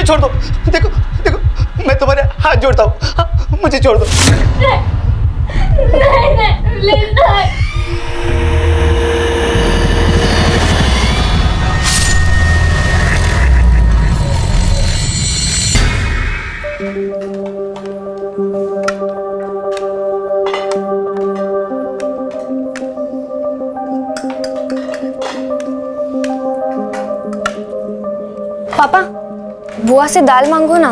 छोड़ दो। देखो देखो, मैं तुम्हारे हाथ जोड़ता हूँ, मुझे छोड़ दो। नहीं नहीं प्लीज नहीं। पापा, बुआ से दाल मांगो ना।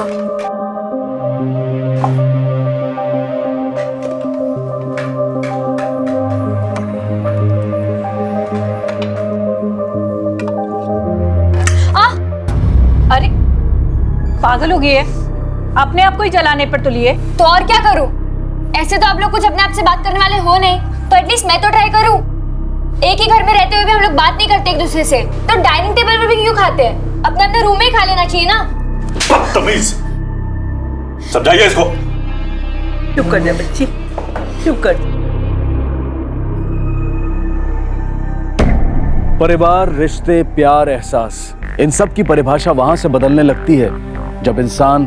अरे पागल हो गई है, अपने आप को ही जलाने पर तुली है। तो और क्या करूं? ऐसे तो आप लोग कुछ अपने आप से बात करने वाले हो नहीं, तो एटलीस्ट मैं तो ट्राई करूं। एक ही घर में रहते हुए भी हम लोग बात नहीं करते एक दूसरे से, तो डाइनिंग टेबल पर भी क्यों खाते हैं? अपने अपने रूम में ही खा लेना चाहिए ना। बदतमीज, समझाइए इसको। चुप कर जा बच्ची, चुप कर। परिवार, रिश्ते, प्यार, एहसास, इन सब की परिभाषा वहां से बदलने लगती है जब इंसान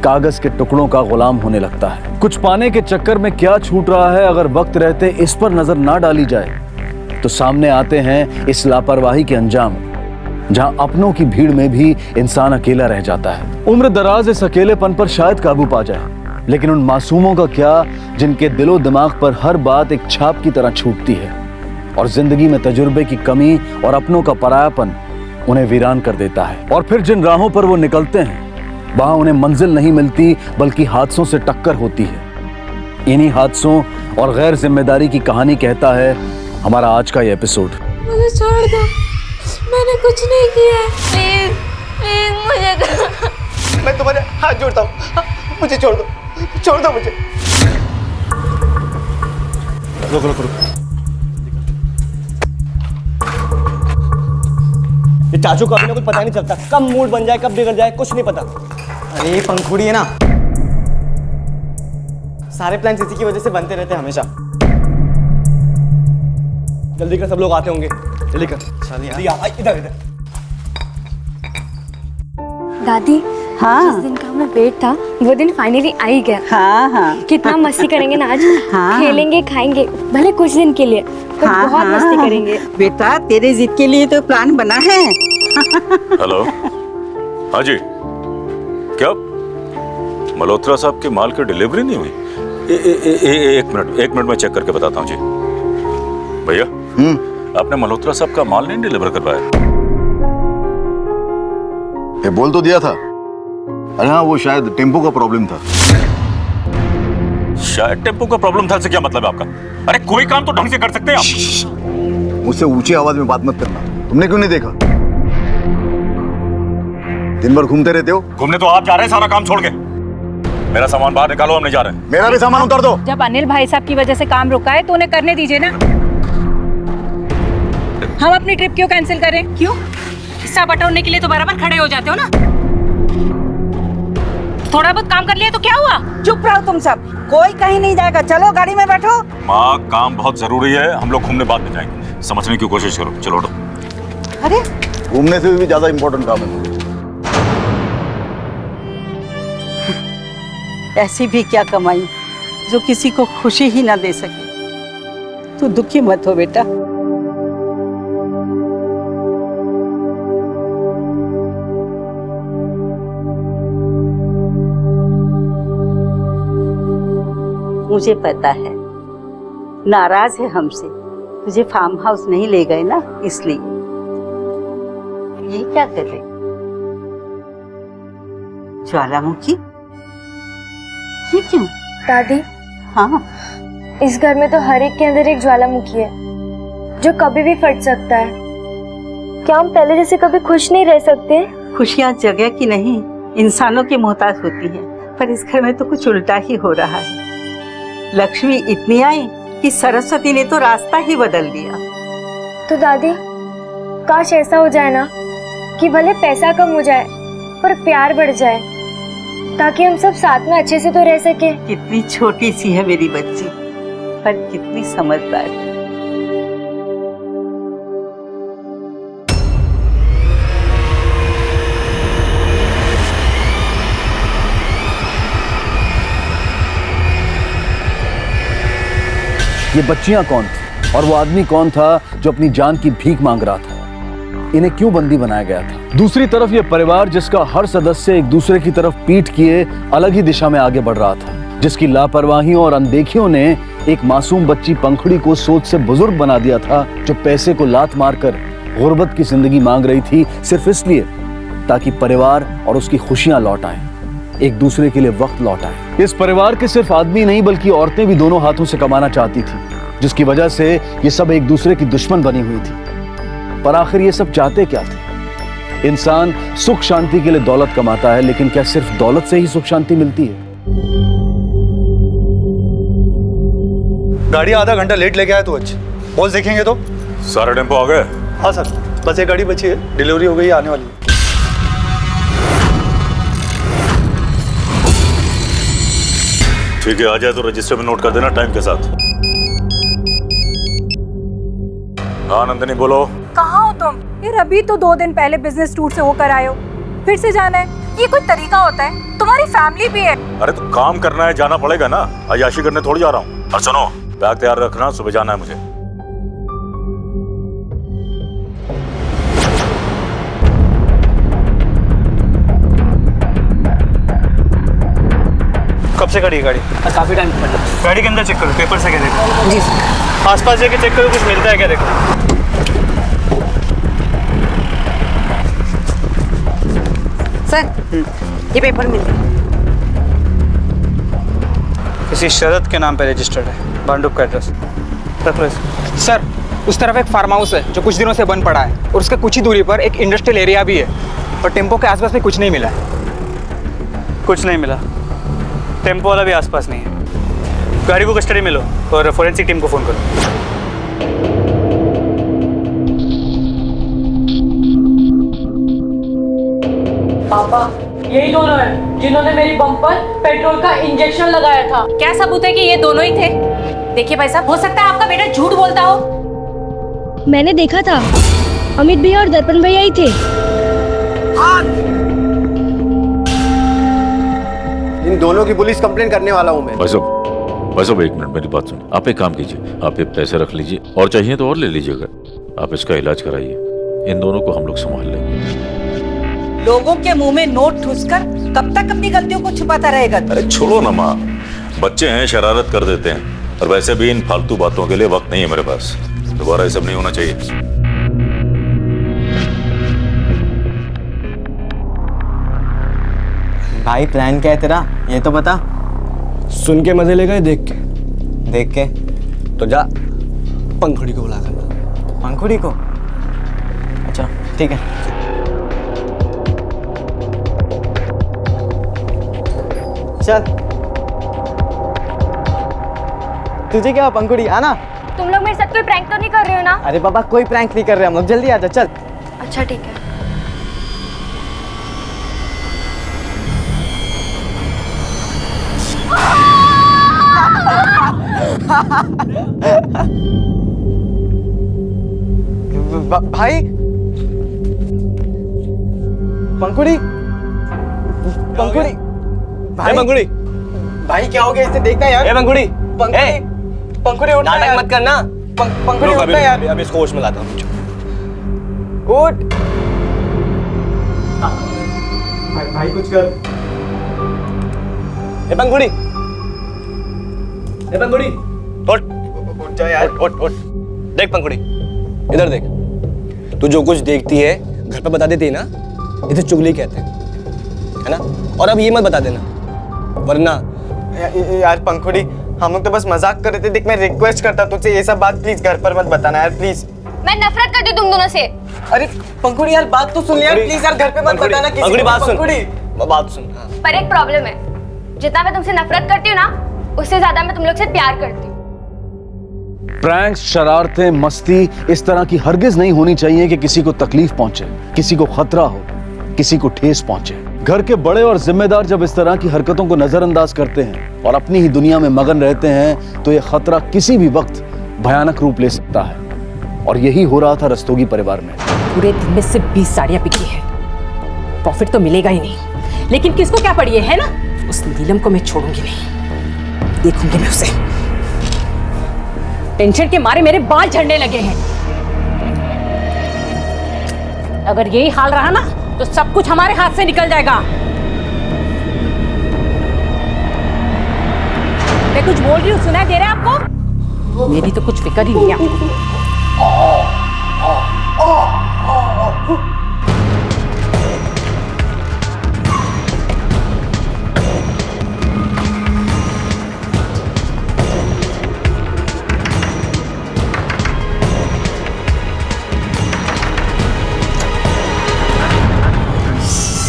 कागज के टुकड़ों का गुलाम होने लगता है। कुछ पाने के चक्कर में क्या छूट रहा है, अगर वक्त रहते इस पर नजर ना डाली जाए तो सामने आते हैं इस लापरवाही के अंजाम, जहां अपनों की भीड़ में भी इंसान अकेला रह जाता है। उम्र दराज इस अकेलेपन पर शायद काबू पा जाए, लेकिन उन मासूमों का क्या जिनके दिलो दिमाग पर हर बात एक छाप की तरह छूटती है और जिंदगी में तजुर्बे की कमी और अपनों का परायापन उन्हें वीरान कर देता है। और फिर जिन राहों पर वो निकलते हैं वहां उन्हें मंजिल नहीं मिलती बल्कि हादसों से टक्कर होती है। इन्हीं हादसों और गैर जिम्मेदारी की कहानी कहता है हमारा आज का ये एपिसोड। मुझे छोड़ दो, मैंने कुछ नहीं किया। प्लीज प्लीज मुझे। मैं तुम्हारे हाथ जोड़ता हूँ, मुझे छोड़ दो, छोड़ दो मुझे। रुक रुक रुक। ये चाचू का अभी ना कुछ पता नहीं चलता, कब मूड बन जाए कब बिगड़ जाए कुछ नहीं पता। अरे ये पंखुड़ी है ना, सारे प्लान इसी की वजह से बनते रहते हैं हमेशा। जल्दी कर, सब लोग आते होंगे, जल्दी कर। चलिए इधर इधर। दादी, हाँ जिस दिन का हमें वेट था वो दिन फाइनली आ ही गया। हाँ हाँ कितना मस्ती करेंगे ना आज। हाँ। खेलेंगे, खाएंगे, भले कुछ दिन के लिए, पर हाँ, बहुत हाँ, मस्ती करेंगे। बेटा तेरे जिद के लिए तो प्लान बना है। हेलो, हाँ जी, क्या मल्होत्रा साहब के माल की डिलीवरी नहीं हुई? एक मिनट में चेक करके बताता हूँ जी। भैया, आपने मल्होत्रा साहब का माल नहीं डिलीवर करवाया? ये बोल तो दिया था। अरे हाँ, वो शायद टेम्पो का प्रॉब्लम था। शायद टेम्पो का प्रॉब्लम था से क्या मतलब है आपका? अरे कोई काम तो ढंग से कर सकते हैं आप। मुझसे ऊंची आवाज में बात मत करना। तुमने क्यों नहीं देखा? दिन भर घूमते रहते हो। घूमने तो आप जा रहे हैं सारा काम छोड़ के। मेरा सामान बाहर निकालो, हम नहीं जा रहे हैं। मेरा भी सामान उतार दो। जब अनिल भाई साहब की वजह से काम रुका है तो उन्हें करने दीजिए ना। हम अपनी ट्रिप क्यों कैंसिल करें? क्यों? हिस्सा बटोरने के लिए तो बराबर खड़े हो जाते हो ना। थोड़ा बहुत काम कर लिया तो क्या हुआ? चुप रहो तुम सब, कोई कहीं नहीं जाएगा। चलो गाड़ी में बैठो। माँ, काम बहुत जरूरी है, हम लोग घूमने बाद में जाएंगे। समझने की कोशिश करो, चलो उठो। अरे घूमने से भी ज्यादा इम्पोर्टेंट काम है। ऐसी भी क्या कमाई जो किसी को खुशी ही ना दे सके। तू दुखी मत हो बेटा। मुझे पता है नाराज है हमसे, तुझे फार्म हाउस नहीं ले गए ना, इसलिए। ये क्या कर रहे? ज्वालामुखी, ये क्यों? दादी, हाँ, इस घर में तो हर एक के अंदर एक ज्वालामुखी है जो कभी भी फट सकता है। क्या हम पहले जैसे कभी खुश नहीं रह सकते? खुशियाँ जगह की नहीं इंसानों की मोहताज होती है, पर इस घर में तो कुछ उल्टा ही हो रहा है। लक्ष्मी इतनी आई कि सरस्वती ने तो रास्ता ही बदल दिया। तो दादी, काश ऐसा हो जाए ना कि भले पैसा कम हो जाए पर प्यार बढ़ जाए, ताकि हम सब साथ में अच्छे से तो रह सके। कितनी छोटी सी है मेरी बच्ची, पर कितनी समझदार है। ये बच्चियां कौन थी और वो आदमी कौन था जो अपनी जान की भीख मांग रहा था? इन्हें क्यों बंदी बनाया गया था? दूसरी तरफ ये परिवार जिसका हर सदस्य एक दूसरे की तरफ पीठ किए अलग ही दिशा में आगे बढ़ रहा था, जिसकी लापरवाहियों और अनदेखियों ने एक मासूम बच्ची पंखुड़ी को सोच से बुजुर्ग बना दिया था, जो पैसे को लात मारकर गुर्बत की जिंदगी मांग रही थी सिर्फ इसलिए ताकि परिवार और उसकी खुशियां लौट आए, एक दूसरे के लिए वक्त लौट आए। इस परिवार के सिर्फ आदमी नहीं बल्कि औरतें भी दोनों हाथों से कमाना चाहती थी, जिसकी वजह से ये सब एक दूसरे की दुश्मन बनी हुई थी। पर आखिर ये सब चाहते क्या थे? इंसान सुख शांति के लिए दौलत कमाता है, लेकिन क्या सिर्फ दौलत से ही सुख शांति मिलती है? गाड़ी आधा घंटा लेट लेके आया तू आज। बॉस देखेंगे तो? सारे टेम्पो आ गए? हाँ सर, बस एक गाड़ी बची है, डिलीवरी हो गई, आने वाली है। ठीक है, आ जाए तो रजिस्टर में नोट कर देना टाइम के साथ। हाँ नंदिनी बोलो। कहाँ हो तुम? यार अभी तो 2 दिन पहले बिजनेस टूर से होकर आए हो, फिर से जाना है? ये कोई तरीका होता है? तुम्हारी फैमिली भी है। अरे तो काम करना है, जाना पड़ेगा ना, अय्याशी करने थोड़ी जा रहा हूँ। और सुनो, बैग तैयार रखना, सुबह जाना है मुझे। कब से खड़ी है गाड़ी? काफी टाइम पड़ा। गाड़ी के अंदर चेक करो, पेपर से क्या देखो? जी सर। आसपास जाके चेक करो, कुछ मिलता है क्या देखो। सर ये पेपर मिल गया। किसी शरद के नाम पे रजिस्टर्ड है, भांडुप का एड्रेस। रख लो इसे। सर उस तरफ एक फार्म हाउस है जो कुछ दिनों से बंद पड़ा है, और उसके कुछ ही दूरी पर एक इंडस्ट्रियल एरिया भी है, और टेम्पो के आसपास भी कुछ नहीं मिला है। कुछ नहीं मिला? टेम्पो वाला भी आसपास नहीं है। गाड़ी को कस्टडी में लो और फोरेंसिक टीम को फोन करो। पापा यही दोनों हैं जिन्होंने मेरी बम पर पेट्रोल का इंजेक्शन लगाया था। क्या सबूत है कि ये दोनों ही थे? देखिए भाई साहब, हो सकता है आपका बेटा झूठ बोलता हो। मैंने देखा था, अमित भैया और दर्पण भैया ही थे। इन दोनों की पुलिस कंप्लेंट करने वाला हूँ मैं। भाई साहब एक मिनट, मेरी बात सुनिए। आप एक काम कीजिए, आप ये पैसे रख लीजिए, और चाहिए तो और ले लीजिएगा। आप इसका इलाज कराइए, इन दोनों को हम लोग संभाल लेंगे। लोगों के मुंह में नोट ठूसकर कब तक अपनी गलतियों को छुपाता रहेगा? अरे छोड़ो ना माँ, बच्चे हैं, शरारत कर देते हैं, और वैसे भी इन फालतू बातों के लिए वक्त नहीं है मेरे पास। दोबारा ये सब नहीं होना चाहिए। भाई प्लान क्या है तेरा, ये तो बता। सुन के मजे लेगा, देख के? देख के तो जा पंखुड़ी को बुला कर। पंखुड़ी को? अच्छा ठीक है। चल तुझे क्या पंखुड़ी, आना। तुम लोग मेरे साथ कोई प्रैंक तो नहीं कर रहे हो ना? अरे बाबा कोई प्रैंक नहीं कर रहे हम लोग, जल्दी आजा चल। अच्छा ठीक है। भाई पंखुड़ी, पंखुड़ी, भाई पंखुड़ी, भाई क्या हो गया, इसे देखना यार। पंखुड़ी, पंखुड़ी, पंखुड़ी उठ, नाटक मत करना। पंखुड़ी उठना यार। अभी इसको होश में लाता हूँ। उठ भाई कुछ कर। ए पंखुड़ी, ए पंखुड़ी, उठ जा यार, उठ। देख पंखुड़ी, इधर देख। तू जो कुछ देखती है घर पे बता देती है ना, इसे चुगली कहते हैं, है ना? और अब ये मत बता देना, वरना। यार पंखुड़ी, हम लोग तो बस मजाक कर रहे थे। देख मैं रिक्वेस्ट करता तुझसे, ये सब बात प्लीज घर पर मत बताना यार, प्लीज। मैं नफरत करती हूँ तुम दोनों से। अरे पंखुड़ी यार बात तो सुन यार, प्लीज यार, घर पे मत बताना किसी को। बात सुन, बात सुन। पर एक प्रॉब्लम है, जितना मैं तुमसे नफरत करती हूँ ना, उससे ज्यादा मैं तुम लोग से प्यार करती हूँ। प्रैंक्स, शरारतें, मस्ती इस तरह की हरगिज नहीं होनी चाहिए कि किसी को तकलीफ पहुंचे, किसी को खतरा हो, किसी को ठेस पहुंचे। घर के बड़े और जिम्मेदार जब इस तरह की हरकतों को नजरअंदाज करते हैं और अपनी ही दुनिया में मगन रहते हैं, तो यह खतरा किसी भी वक्त भयानक रूप ले सकता है। और यही हो रहा था रस्तोगी परिवार में। पूरे दिन में सिर्फ 20 साड़ियां बिकी है, प्रॉफिट तो मिलेगा ही नहीं, लेकिन किसको क्या पड़ी है ना? उस नीलम को मैं छोड़ूंगी नहीं, देखूंगी मैं उसे। टेंशन के मारे मेरे बाल झड़ने लगे हैं। अगर यही हाल रहा ना तो सब कुछ हमारे हाथ से निकल जाएगा। मैं कुछ बोल रही हूँ, सुनाई दे रहा है आपको? मेरी तो कुछ फिक्र ही नहीं है आपको।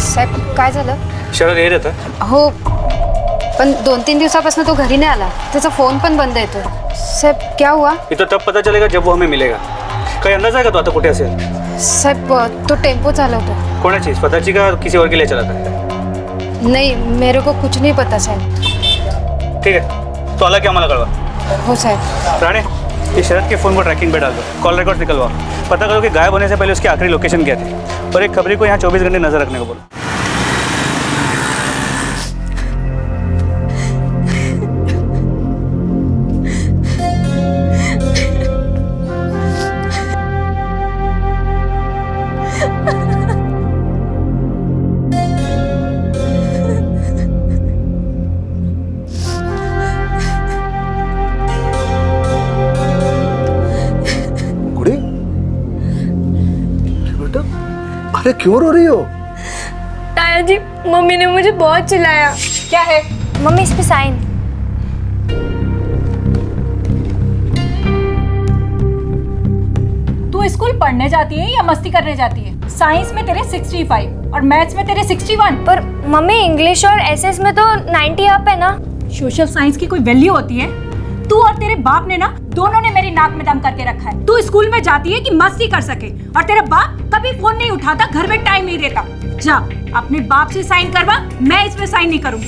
साहेब काय झालं? शरद येत होता. हो, पण 2-3 दिवसापासून तो घरी नाही आला. त्याचा फोन पण बंद येतोय. साहेब क्या हुआ? ये तो तब पता चलेगा जब वो हमें मिलेगा. काही अंदाज आहे का तो आता कुठे असेल? साहेब तो टेम्पो चालवतो. कोणाची, स्वतःची का किसी और के लिए चला था? नहीं, मेरे को कुछ नहीं पता साहब. ठीक है, तो आला की आम्हाला कळवा. हो साहब. राणे, ये शरद के फोन को ट्रैकिंग पे डाल दो. कॉल रिकॉर्ड निकलवाओ. पता करो कि गायब होने से पहले उसकी आखिरी लोकेशन क्या थी. और एक खबरी को यहाँ 24 घंटे नजर रखने को बोलो. अरे क्यों रो रही हो? ताया जी, मम्मी ने मुझे बहुत चिल्लाया. क्या है? मम्मी इस पे साइन. तू स्कूल पढ़ने जाती है या मस्ती करने जाती है? साइंस में तेरे 65 और मैथ्स में तेरे 61. पर मम्मी इंग्लिश और एसएस में तो 90 अप है ना. सोशल साइंस की कोई वैल्यू होती है? तू और तेरे बाप ने ना दोनों ने मेरी नाक में दम करके रखा है. तू स्कूल में जाती है कि मस्ती कर सके, और तेरा बाप कभी फोन नहीं उठाता, घर में टाइम नहीं देता. जा अपने बाप से साइन करवा, मैं इसमें साइन नहीं करूंगी.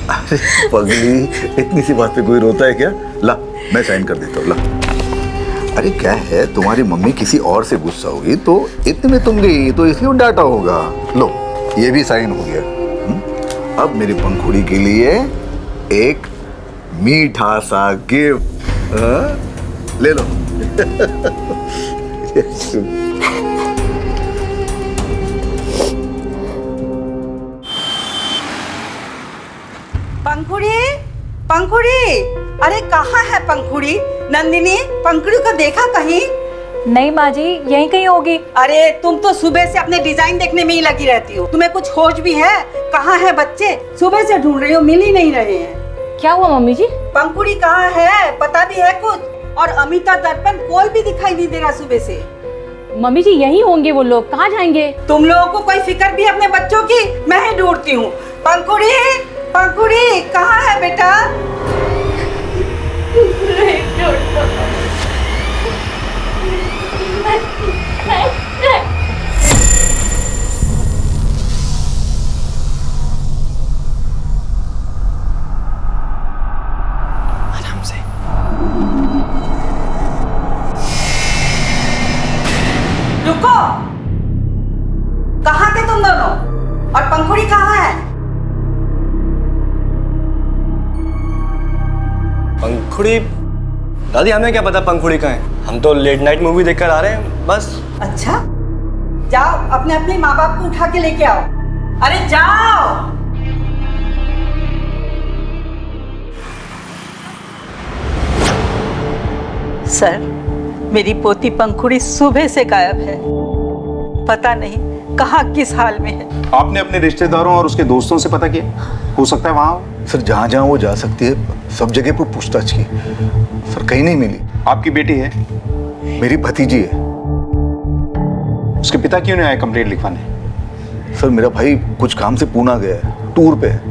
अरे पगली, इतनी सी बात पे कोई रोता है क्या? ला, मैं साइन कर देता हूँ. ला. अरे क्या है, तुम्हारी मम्मी किसी और से गुस्सा होगी तो इतने में तुम गई तो इसलिए डांटा होगा. लो, ये भी साइन हो गया. अब मेरी पंखुड़ी के लिए एक मीठा सा गिफ्ट. ले लो. पंखुड़ी, पंखुड़ी, अरे कहाँ है पंखुड़ी? नंदिनी, पंखुड़ी को देखा कहीं? नहीं माँ जी, यहीं कहीं होगी. अरे तुम तो सुबह से अपने डिजाइन देखने में ही लगी रहती हो. तुम्हें कुछ होश भी है? कहाँ है बच्चे? सुबह से ढूंढ रही हो, मिल ही नहीं रहे हैं. क्या हुआ मम्मी जी? पंखुड़ी कहाँ है? पता भी है कुछ? और अमिता दर्पण कोई भी दिखाई नहीं दे रहा सुबह से. मम्मी जी यहीं होंगे वो लोग, कहाँ जाएंगे? तुम लोगों को कोई फिक्र भी है अपने बच्चों की? मैं ही ढूंढती हूँ. पंखुड़ी, पंखुड़ी कहाँ है बेटा? आराम से. रुको, कहाँ थे तुम दोनों? और पंखुड़ी कहाँ है? पंखुड़ी? दादी हमें क्या पता पंखुड़ी कहाँ है. हम तो लेट नाइट मूवी देखकर आ रहे हैं बस. अच्छा, जाओ अपने अपने माँ बाप को उठा के लेके आओ. अरे जाओ. सर, मेरी पोती पंखुड़ी सुबह से गायब है. पता नहीं कहाँ किस हाल में है. आपने अपने रिश्तेदारों और उसके दोस्तों से पता किया? हो सकता है वहाँ हो. सर, जहाँ जहाँ वो जा सकती है सब जगह पर पूछताछ की. सर, कहीं नहीं मिली. आपकी बेटी है? मेरी भतीजी है. उसके पिता क्यों नहीं आए कंप्लेंट लिखवाने? सर, मेरा भाई कुछ काम से पूना गया है, टूर पे है.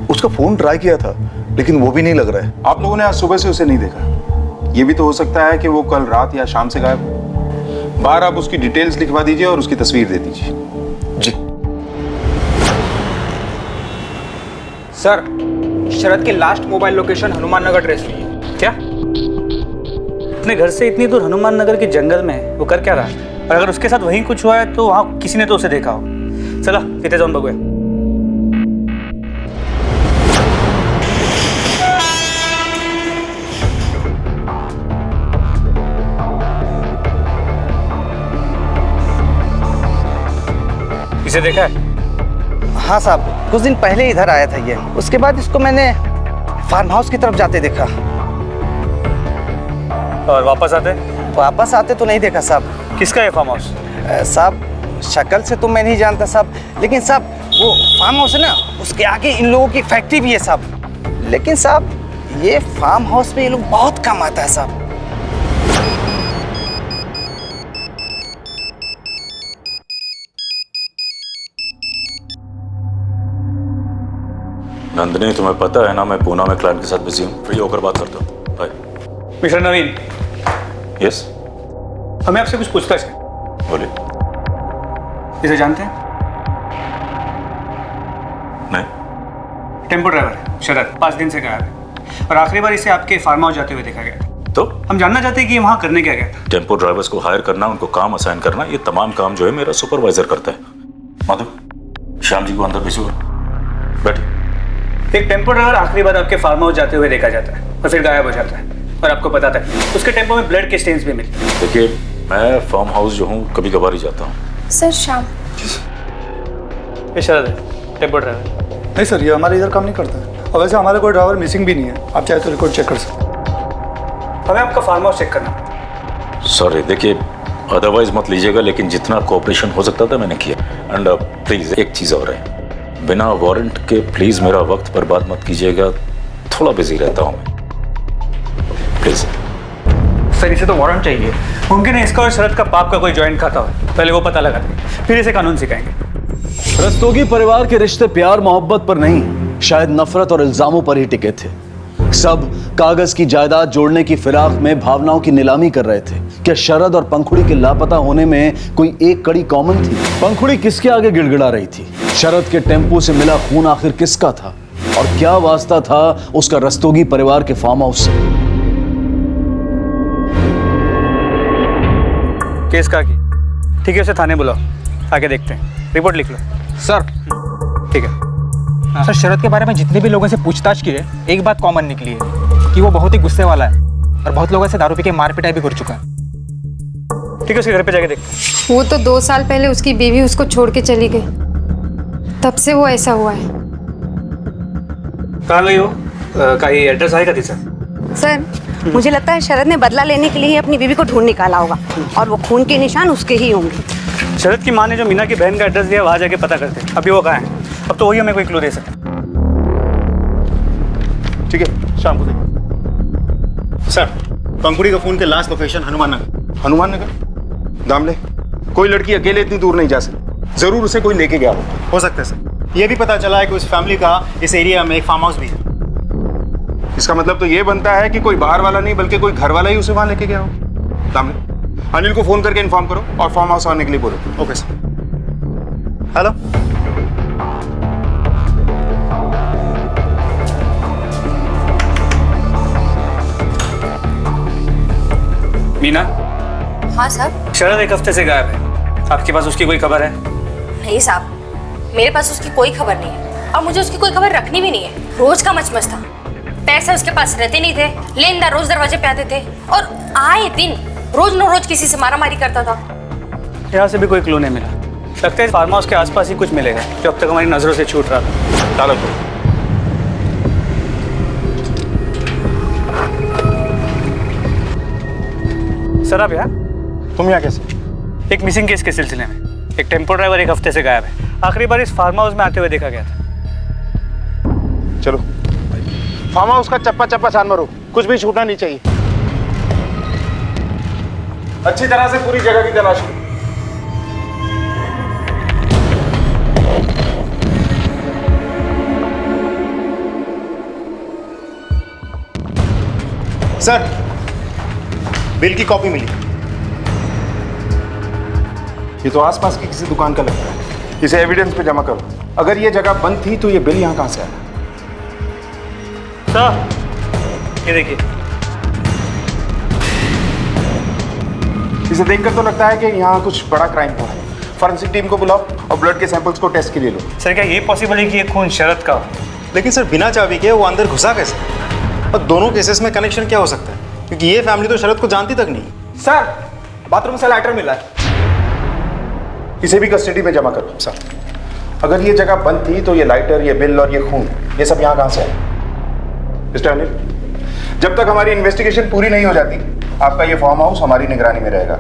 उसका फोन ट्राई किया था लेकिन वो भी नहीं लग रहा है. आप लोगों ने आज सुबह से उसे नहीं देखा. ये भी तो हो सकता है कि वो कल रात या शाम से गायब हो. बाहर आप उसकी डिटेल्स लिखवा दीजिए और उसकी तस्वीर दे दीजिए. जी सर, शरद की last mobile location Hanuman Nagar trace हुई है. क्या? अपने घर से इतनी दूर हनुमान नगर के जंगल में वो कर क्या रहा है? और अगर उसके साथ वहीं कुछ हुआ है तो वहाँ किसी ने तो उसे देखा हो. चला तिथे जाऊन बघूया. इसे देखा है? हाँ साहब, कुछ दिन पहले इधर आया था ये। उसके बाद इसको मैंने फार्म हाउस की तरफ जाते देखा। और वापस आते तो नहीं देखा साहब। किसका है फार्म हाउस? साहब शक्ल से तो मैं नहीं जानता साहब, लेकिन साहब वो फार्म हाउस है ना, उसके आगे इन लोगों की फैक्ट्री भी है साहब। लेकिन साहब ये फार्म हाउस पे ये लोग बहुत कम आता है साहब। नंदिनी, तुम्हें पता है ना मैं पूना में क्लाइंट के साथ बिजी हूँ। फ्री होकर बात करता हूँ। बाय। मिस्टर नवीन। यस। हमें आपसे कुछ पूछताछ है। बोलिए। इसे जानते हैं? नहीं। टेम्पो ड्राइवर है शरद, 5 दिन से गायब है और आखिरी बार इसे आपके फार्म हाउस जाते हुए देखा गया था। तो हम जानना चाहते हैं कि वहाँ करने क्या गया था। टेम्पो ड्राइवर्स को हायर करना, उनको काम असाइन करना, ये तमाम काम जो है मेरा सुपरवाइजर करता है। माधव, श्याम जी को अंदर भेजो। बैठिए। एक टेम्पो ड्राइवर आखिरी बार आपके फार्म हाउस जाते हुए देखा जाता है और फिर गायब हो जाता है और आपको पता तक नहीं। उसके टेम्पो में ब्लड के स्टेन्स भी मिलते हैं। देखिए, मैं फार्म हाउस जो हूँ कभी कभार ही जाता हूँ। सर शाम। ये शरद है, टेम्पो ड्राइवर। नहीं सर, ये हमारे इधर काम नहीं करता है और वैसे हमारा कोई ड्राइवर मिसिंग भी नहीं है। आप चाहे तो रिकॉर्ड चेक कर सकते हैं। हमें आपका फार्म हाउस चेक करना। सॉरी, देखिए अदरवाइज मत लीजिएगा, लेकिन जितना कोऑपरेशन हो सकता था मैंने किया। एंड प्लीज एक चीज़ और है, बिना वारंट के प्लीज मेरा वक्त बर्बाद मत कीजिएगा। थोड़ा बिजी रहता हूँ मैं, प्लीज। सर इसे तो वारंट चाहिए। मुमकिन है इसका और शरद का पाप का कोई जॉइंट खाता हो। पहले वो पता लगा देंगे, फिर इसे कानून सिखाएंगे। रस्तोगी परिवार के रिश्ते प्यार मोहब्बत पर नहीं, शायद नफरत और इल्जामों पर ही टिके थे। सब कागज की जायदाद जोड़ने की फिराक में भावनाओं की नीलामी कर रहे थे। क्या शरद और पंखुड़ी के लापता होने में कोई एक कड़ी कॉमन थी? पंखुड़ी किसके आगे गिड़गिड़ा रही थी? शरद के टेम्पो से मिला खून आखिर किसका था? और क्या वास्ता था उसका रस्तोगी परिवार के फार्म हाउस से? केस का की। ठीक है, उसे थाने बुलाओ, आके देखते हैं। रिपोर्ट लिख लो। सर ठीक है। सर, शरद के बारे में जितने भी लोगों से पूछताछ की है, एक बात कॉमन निकली है कि वो बहुत ही गुस्से वाला है और बहुत लोगों से दारू पी के मार पिटाई भी कर चुका है। ठीक है, उसके घर पे जाके देखते हैं। वो तो 2 साल पहले उसकी बीवी उसको छोड़ के चली गई, तब से वो ऐसा हुआ है। कहाँ गई हो? कहीं एड्रेस आएगा थी सर? सर मुझे लगता है शरद ने बदला लेने के लिए ही अपनी बीवी को ढूंढ निकाला होगा और वो खून के निशान उसके ही होंगे। शरद की माँ ने जो मीना की बहन का एड्रेस दिया, वहाँ जाके पता करते हैं। अभी वो कहाँ है? अब तो वही हमें कोई क्लू दे सकता। ठीक है, शाम को देखो। सर, पंखुड़ी का फोन के लास्ट लोकेशन हनुमान नगर। हनुमान नगर? दामले, कोई लड़की अकेले इतनी दूर नहीं जा सकती, जरूर उसे कोई लेके गया हो सकता है सर। ये भी पता चला है कि उस फैमिली का इस एरिया में एक फार्म हाउस भी है। इसका मतलब तो ये बनता है कि कोई बाहर वाला नहीं बल्कि कोई घर वाला ही उसे वहां लेके गया हो। दामले, अनिल को फोन करके इन्फॉर्म करो और फार्म हाउस आने के लिए बोलो। Okay sir. हेलो, मीना। हाँ साहब। शरद एक हफ्ते से गायब है, आपके पास उसकी कोई खबर है? नहीं साहब, मेरे पास उसकी कोई खबर नहीं है और मुझे उसकी कोई खबर रखनी भी नहीं है। रोज का मचमच था, पैसे उसके पास रहते नहीं थे, लेनदार रोज दरवाजे पे आते थे और आए दिन रोज न रोज किसी से मारामारी करता था। यहाँ से भी कोई क्लू नहीं मिला। लगता है फार्म हाउस के आसपास ही कुछ मिलेगा जो अब तक हमारी नजरों से छूट रहा था। डालो सर, आप यहाँ? तुम यहाँ कैसे? एक मिसिंग केस के सिलसिले में एक टेम्पो ड्राइवर एक हफ्ते से गायब है। आखिरी बार इस फार्म हाउस में आते हुए देखा गया था। चलो फार्म हाउस का चप्पा चप्पा छान मारो, कुछ भी छूटना नहीं चाहिए। अच्छी तरह से पूरी जगह की तलाश करो। सर बिल की कॉपी मिली। ये तो आसपास की किसी दुकान का लगता है, इसे एविडेंस पे जमा करो। अगर ये जगह बंद थी तो ये बिल यहाँ कहाँ से आया? सर ये देखिए, इसे देखकर तो लगता है कि यहाँ कुछ बड़ा क्राइम हुआ है। फॉरेंसिक टीम को बुलाओ और ब्लड के सैंपल्स को टेस्ट के लिए लो। सर क्या ये पॉसिबल है कि ये खून शरद का हो? लेकिन सर बिना चाबी के वो अंदर घुसा कैसे? और दोनों केसेस में कनेक्शन क्या हो सकता है? क्योंकि ये फैमिली तो शरद को जानती तक नहीं। सर बाथरूम से लाइटर मिला है, इसे भी कस्टडी में जमा करो। सर अगर ये जगह बंद थी तो ये लाइटर, ये बिल और ये खून, ये सब यहाँ कहाँ से आए? मिस्टर अनिल, जब तक हमारी इन्वेस्टिगेशन पूरी नहीं हो जाती, आपका ये फार्म हाउस हमारी निगरानी में रहेगा।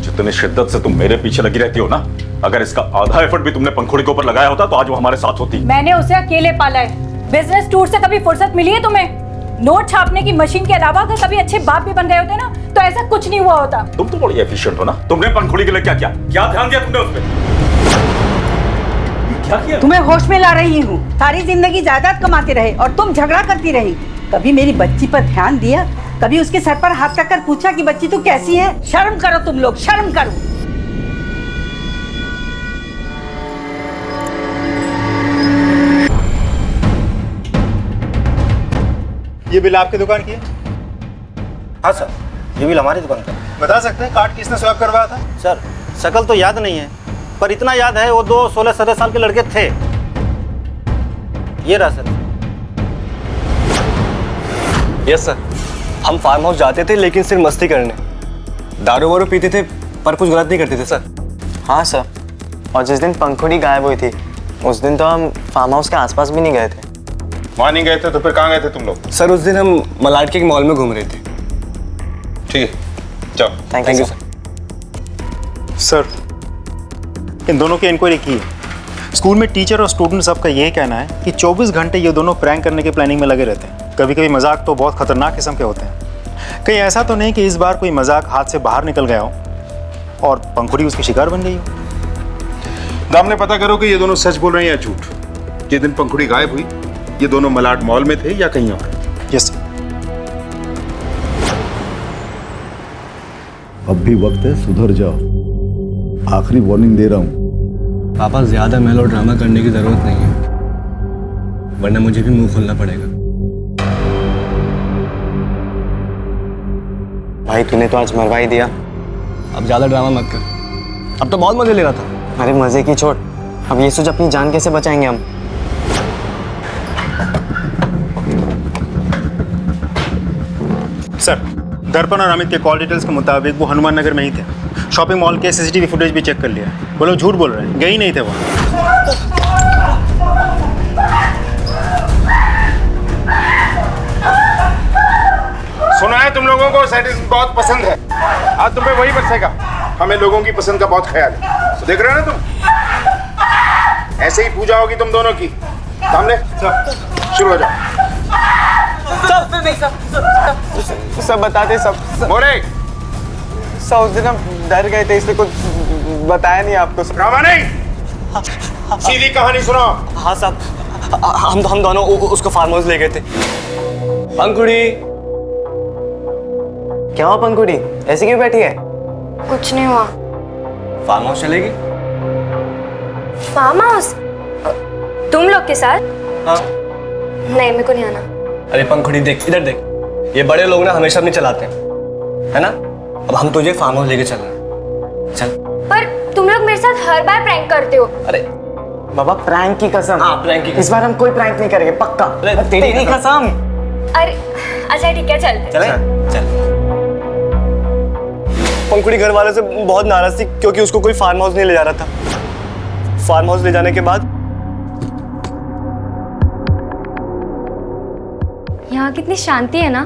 जितनी शिद्दत से तुम मेरे पीछे लगी रहती हो ना, अगर इसका आधा एफर्ट भी तुमने पंखुड़ी के ऊपर लगाया होता तो आज वो हमारे साथ होती। मैंने उसे अकेले पाला है। बिजनेस टूर से कभी फुर्सत मिली है तुम्हें? नोट छापने की मशीन के अलावा अगर कभी अच्छे बाप भी बन गए होते ना तो ऐसा कुछ नहीं हुआ होता। तुम तो बड़ी एफिशिएंट हो ना। तुमने पंखुड़ी के लिए क्या किया? क्या ध्यान दिया तुमने उस पे? क्या किया? तुम्हें होश में ला रही हूँ। सारी जिंदगी जायदाद कमाते रहे और तुम झगड़ा करती रही। कभी मेरी बच्ची पर ध्यान दिया? कभी उसके सर पर हाथ रखकर पूछा कि बच्ची तू कैसी है? शर्म करो तुम लोग, शर्म करो। ये बिल आपकी दुकान की है? हाँ सर, ये बिल हमारी दुकान का है। बता सकते हैं कार्ड किसने स्वैप करवाया था? सर, शकल तो याद नहीं है, पर इतना याद है वो 2 16-17 साल के लड़के थे। ये रहा सर। यस सर, हम फार्म हाउस जाते थे लेकिन सिर्फ मस्ती करने। दारू वारू पीते थे पर कुछ गलत नहीं करते थे सर। हाँ सर, और जिस दिन पंखुड़ी गायब हुई थी उस दिन तो हम फार्म हाउस के आसपास भी नहीं गए थे। वहाँ नहीं गए थे तो फिर कहाँ गए थे तुम लोग? सर उस दिन हम मलाड के मॉल में घूम रहे थे। ठीक है, जाओ। Thank you sir. सर, इन दोनों की इंक्वायरी की है। स्कूल में टीचर और स्टूडेंट सबका यही कहना है कि 24 घंटे ये दोनों प्रैंक करने की प्लानिंग में लगे रहते हैं। कभी कभी मजाक तो बहुत खतरनाक किस्म के होते हैं। कहीं ऐसा तो नहीं कि इस बार कोई मजाक हाथ से बाहर निकल गया हो और पंखुड़ी उसकी शिकार बन गई हो? दामने पता करो कि ये दोनों सच बोल रहे हैं या झूठ। जिस दिन पंखुड़ी गायब हुई ये दोनों मलाड मॉल में थे या कहीं और? Yes sir. अब भी वक्त है, सुधर जाओ। आखिरी वार्निंग दे रहा हूं। पापा, ज्यादा मेलो ड्रामा करने की जरूरत नहीं है, वरना मुझे भी मुंह खोलना पड़ेगा। भाई तूने तो आज मरवा ही दिया। अब ज्यादा ड्रामा मत कर, अब तो बहुत मजे ले रहा था। अरे मजे की छोड़, अब ये सोच अपनी जान कैसे बचाएंगे हम। सर, दर्पण और अमित के कॉल डिटेल्स के मुताबिक वो हनुमान नगर में ही थे। शॉपिंग मॉल के सीसीटीवी फुटेज भी चेक कर लिया है। वो लोग झूठ बोल रहे हैं, गए ही नहीं थे वहाँ। सुना है तुम लोगों को सैटिस्फैक्शन बहुत पसंद है। आज तुम्हें वही बरसेगा। हमें लोगों की पसंद का बहुत ख्याल है। तो देख रहे हो ना तुम, ऐसे ही पूजा होगी तुम दोनों की। सामने शुरू हो जाओ। सब बताते सब। बोले सब उस दिन हम डर गए थे इसलिए कुछ बताया नहीं आपको। ड्रामा नहीं, सीधी कहानी सुनाओ। हाँ साहब, हम दोनों उसको फार्म हाउस ले गए थे। पंखुड़ी, क्या हुआ पंखुड़ी? ऐसे क्यों बैठी है? कुछ नहीं हुआ। फार्म हाउस चलेगी? Farm house? तुम लोग के साथ? हाँ। नहीं, मेरे को नहीं आना। अरे पंखुड़ी देख, इधर देख, ये बड़े लोग ना हमेशा अपने चलाते हैं, है ना? अब हम तुझे फार्म हाउस लेके चल रहे हैं, चल। पर तुम लोग मेरे साथ हर बार प्रैंक करते हो। अरे बाबा, प्रैंक की कसम। हाँ, प्रैंक की कसम। इस बार हम कोई प्रैंक नहीं करेंगे, पक्का। अरे तेरी कसम। अरे अच्छा ठीक है, चलते। चले? चल। पंखुड़ी घर वाले से बहुत नाराज थी क्योंकि उसको कोई फार्म हाउस नहीं ले जा रहा था। फार्म हाउस ले जाने के बाद यहाँ कितनी शांति है ना,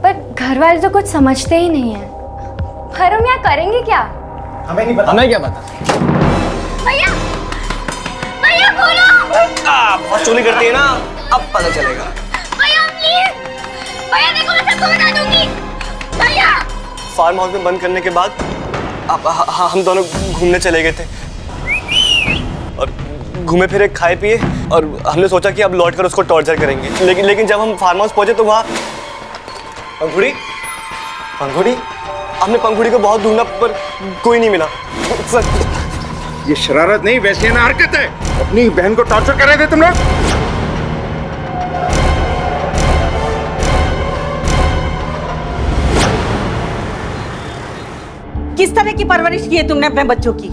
पर घर वाले तो कुछ समझते ही नहीं है। पर हम यहाँ करेंगे क्या? हमें नहीं पता। हमें क्या पता? भैया, भैया बोलो। बहुत चोरी करती है ना, अब पता चलेगा। भैया प्लीज, भैया देखो मैं सबको बता दूंगी। भैया। फार्म हाउस में बंद करने के बाद अब हम दोनों घूमने चले गए थे और घूमे फिरे, खाए पिए, और हमने सोचा कि अब लौटकर उसको टॉर्चर करेंगे। लेकिन जब हम फार्म हाउस पहुंचे तो वहाँ पंखुड़ी हमने पंखुड़ी को बहुत ढूंढा पर कोई नहीं मिला। ये शरारत नहीं, वैसे ना हरकत है। अपनी बहन को टॉर्चर कर रहे थे तुम लोग। किस तरह की परवरिश की है तुमने अपने बच्चों की?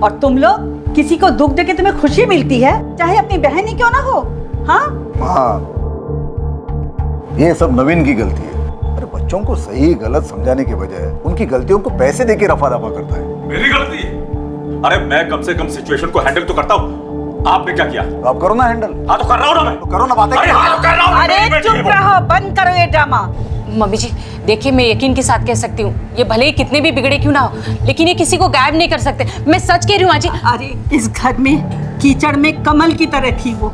और तुम लोग किसी को दुख देके तुम्हें खुशी मिलती है, चाहे अपनी बहन ही क्यों ना हो? हाँ हाँ, ये सब नवीन की गलती है। अरे बच्चों को सही गलत समझाने के बजाय उनकी गलतियों को पैसे देके रफा दफा करता है। मेरी गलती है? अरे मैं कम से कम सिचुएशन को हैंडल तो करता हूँ, आपने क्या किया? तो आप करो ना हैंडल। हाँ तो कर रहा हूँ ना मैं। तो करो ना बातें। अरे हाँ तो कर रहा हूँ। अरे चुप रहो, बंद करो ये ड्रामा। मम्मी जी देखिए, मैं यकीन के साथ कह सकती हूँ, ये भले ही कितने भी बिगड़े क्यों ना हो, लेकिन ये किसी को गायब नहीं कर सकते। मैं सच कह रही हूँ आजी। अरे इस घर में कीचड़ में कमल की तरह थी वो,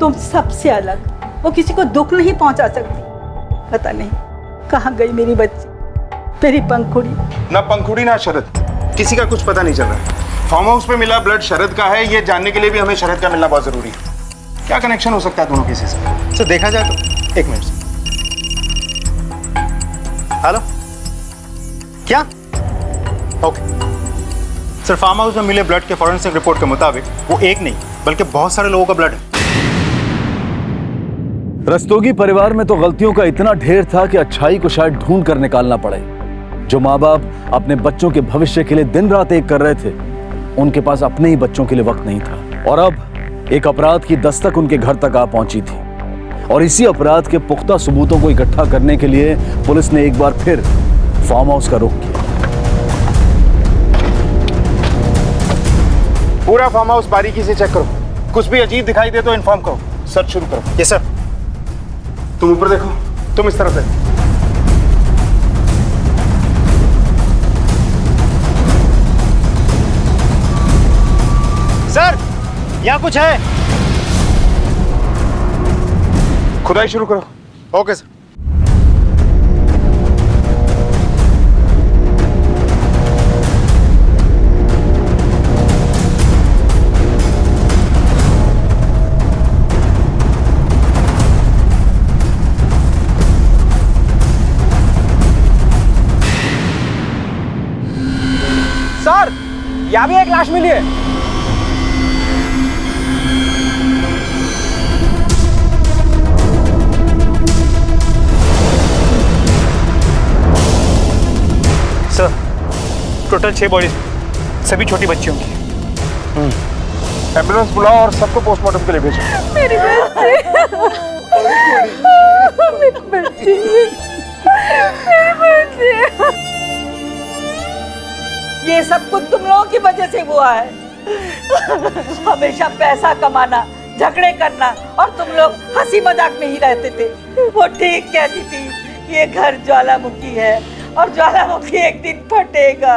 तुम सबसे अलग। वो किसी को दुख नहीं पहुंचा सकती। पता नहीं कहाँ गई मेरी बच्ची, मेरी पंखुड़ी। ना पंखुड़ी ना शरद, किसी का कुछ पता नहीं चल रहा है। फार्म हाउस पे मिला ब्लड शरद का है, ये जानने के लिए भी हमें शरद का मिलना बहुत जरूरी है। क्या कनेक्शन हो सकता है दोनों केसेस से? सर देखा जाए तो एक मिनट। हेलो, क्या? ओके सर, फार्म हाउस में मिले ब्लड के फॉरेंसिक रिपोर्ट के मुताबिक वो एक नहीं बल्कि बहुत सारे लोगों का ब्लड है। रस्तोगी परिवार में तो गलतियों का इतना ढेर था कि अच्छाई को शायद ढूंढ कर निकालना पड़े। जो माँ बाप अपने बच्चों के भविष्य के लिए दिन रात एक कर रहे थे, उनके पास अपने ही बच्चों के लिए वक्त नहीं था। और अब एक अपराध की दस्तक उनके घर तक आ पहुंची थी, और इसी अपराध के पुख्ता सबूतों को इकट्ठा करने के लिए पुलिस ने एक बार फिर फार्म हाउस का रुख किया। पूरा फार्म हाउस बारीकी से चेक करो, कुछ भी अजीब दिखाई दे तो इन्फॉर्म करो। सर्च शुरू करो। Yes sir. तुम ऊपर देखो, तुम इस तरफ देखो। सर यहाँ कुछ है, खुदाई शुरू करो। Okay sir. सर यहाँ भी एक लाश मिली है। सर टोटल 6 बॉडीज, सभी छोटी बच्चियों की। एम्बुलेंस बुलाओ और सबको पोस्टमार्टम के लिए भेजो। मेरी बच्ची, मेरी बच्ची। ये सब कुछ तुम लोगों की वजह से हुआ है। हमेशा पैसा कमाना, झगड़े करना, और तुम लोग हंसी मजाक में ही रहते थे। वो ठीक कहती थी, ये घर ज्वालामुखी है और ज्वालामुखी एक दिन फटेगा।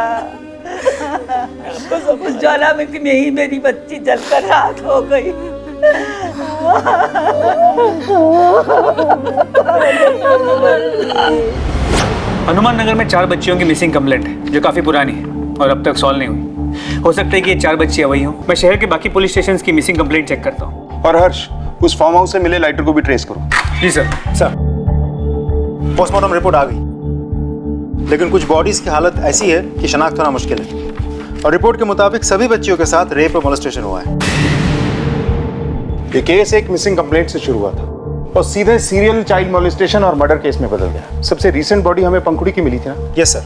उस ज्वालामुखी में ही मेरी बच्ची जलकर राख हो गई। हनुमान नगर में 4 बच्चियों की मिसिंग कंप्लेंट है, जो काफी पुरानी है और अब तक सॉल्व नहीं हुई। हो सकता है कि ये 4 बच्चियां वही हों। मैं शहर के बाकी पुलिस स्टेशंस की मिसिंग कंप्लेंट चेक करता हूँ। और हर्ष, उस फार्म हाउस से मिले लाइटर को भी ट्रेस करो। जी सर। सर पोस्टमार्टम रिपोर्ट आ गई, लेकिन कुछ बॉडीज की हालत ऐसी है कि शनाख्त होना मुश्किल है। और रिपोर्ट के मुताबिक सभी बच्चियों के साथ रेप और मोलेस्टेशन हुआ है। ये केस एक मिसिंग कंप्लेंट से शुरू हुआ था और सीधे सीरियल चाइल्ड मोलेस्टेशन और मर्डर केस में बदल गया। सबसे रीसेंट बॉडी हमें पंखुड़ी की मिली थी ना? Yes sir.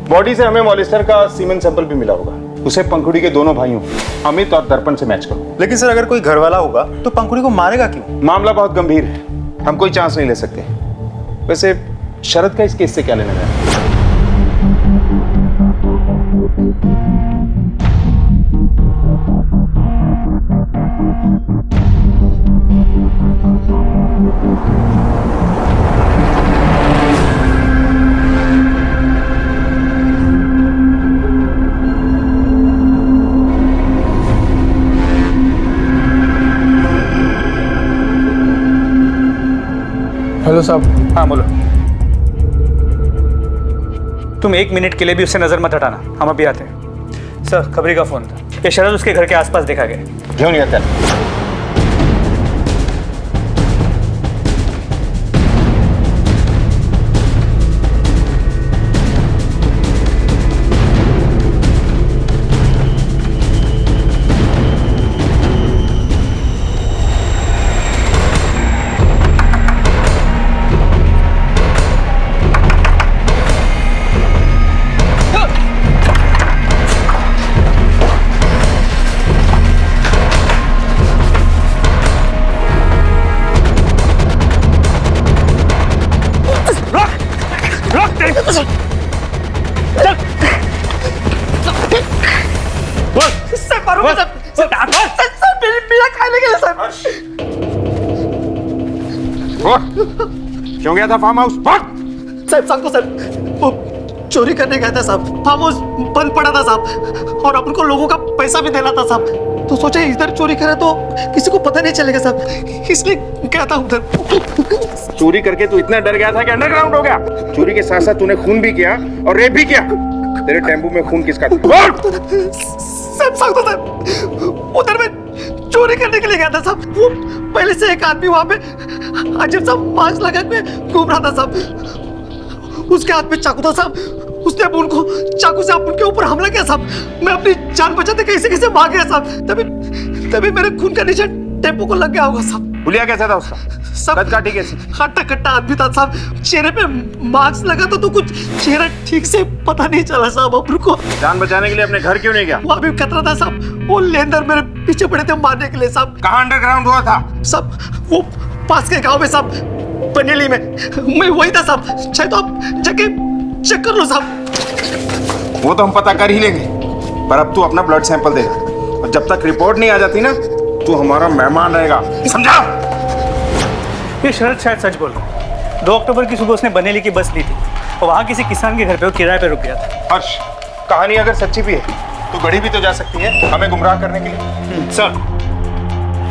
बॉडी से हमें मोलेस्टर का सीमेन सैंपल भी मिला होगा। उसे पंखुड़ी के दोनों भाइयों अमित और दर्पण से मैच करो। लेकिन सर अगर कोई घर वाला होगा तो पंखुड़ी को मारेगा क्यों? मामला बहुत गंभीर है, हम कोई चांस नहीं ले सकते। वैसे शरद का इस केस से क्या लेना है? हेलो साहब। हाँ बोलो। तुम 1 मिनट के लिए भी उससे नजर मत हटाना, हम अभी आते हैं। सर खबरी का फोन था, ये शरद उसके घर के आसपास देखा गया। क्यों नहीं आता? क्यों गया था फार्म हाउस? साहब सांगतो साहब, वो चोरी करने गया था साहब। फार्म हाउस बंद पड़ा था साहब, और अपन को लोगों का पैसा भी देना था साहब। तो सोचे इधर चोरी करे तो किसी को पता नहीं चलेगा साहब, इसलिए गया था उधर। चोरी करके तू इतना डर गया था कि अंडरग्राउंड हो गया? चोरी के साथ साथ तूने खून भी किया और रेप भी किया। तेरे टेम्पो में खून किसका था? साहब सांगतो साहब, उधर में चोरी करने के लिए गया था साहब। वो पहले से एक आदमी वहां पे अजीब सा मास्क लगा के घूम रहा था साहब। उसके हाथ में चाकू था साहब। उसने अपन को चाकू से अपन के ऊपर हमला किया साहब। मैं अपनी जान बचाते कैसे कैसे भाग गया साहब। तभी मेरे खून का निशान टेम्पो को लग गया होगा साहब। हुलिया कैसा था उसका? सब काटी कैसी? हट्टा कट्टा आदमी था साहब। चेहरे पे मास्क लगा था तो कुछ चेहरा ठीक से पता नहीं चला साहब अपन को। जान बचाने के लिए अपने घर क्यों नहीं गया? वहाँ भी खतरा था साहब। वो लेंदर मेरे पीछे पड़े थे मारने के लिए साहब। कहाँ अंडरग्राउंड हुआ था? सब वो पास के गांव में साहब, बनेली में। मैं वही था साहब। चाहे तो आप जाके चेक कर लो साहब। वो तो हम पता कर ही लेंगे, पर अब तू अपना ब्लड सैंपल देगा, और जब तक रिपोर्ट नहीं आ जाती ना, तू हमारा मेहमान रहेगा, समझा? ये शरद शायद सच बोल रहा है। 2 अक्टूबर की सुबह उसने बनेली की बस ली थी और वहाँ किसी किसान के घर पे वो किराए पे रुक गया था। हर्ष, कहानी अगर सच्ची भी है तो गढ़ी भी तो जा सकती है हमें गुमराह करने के लिए। सर,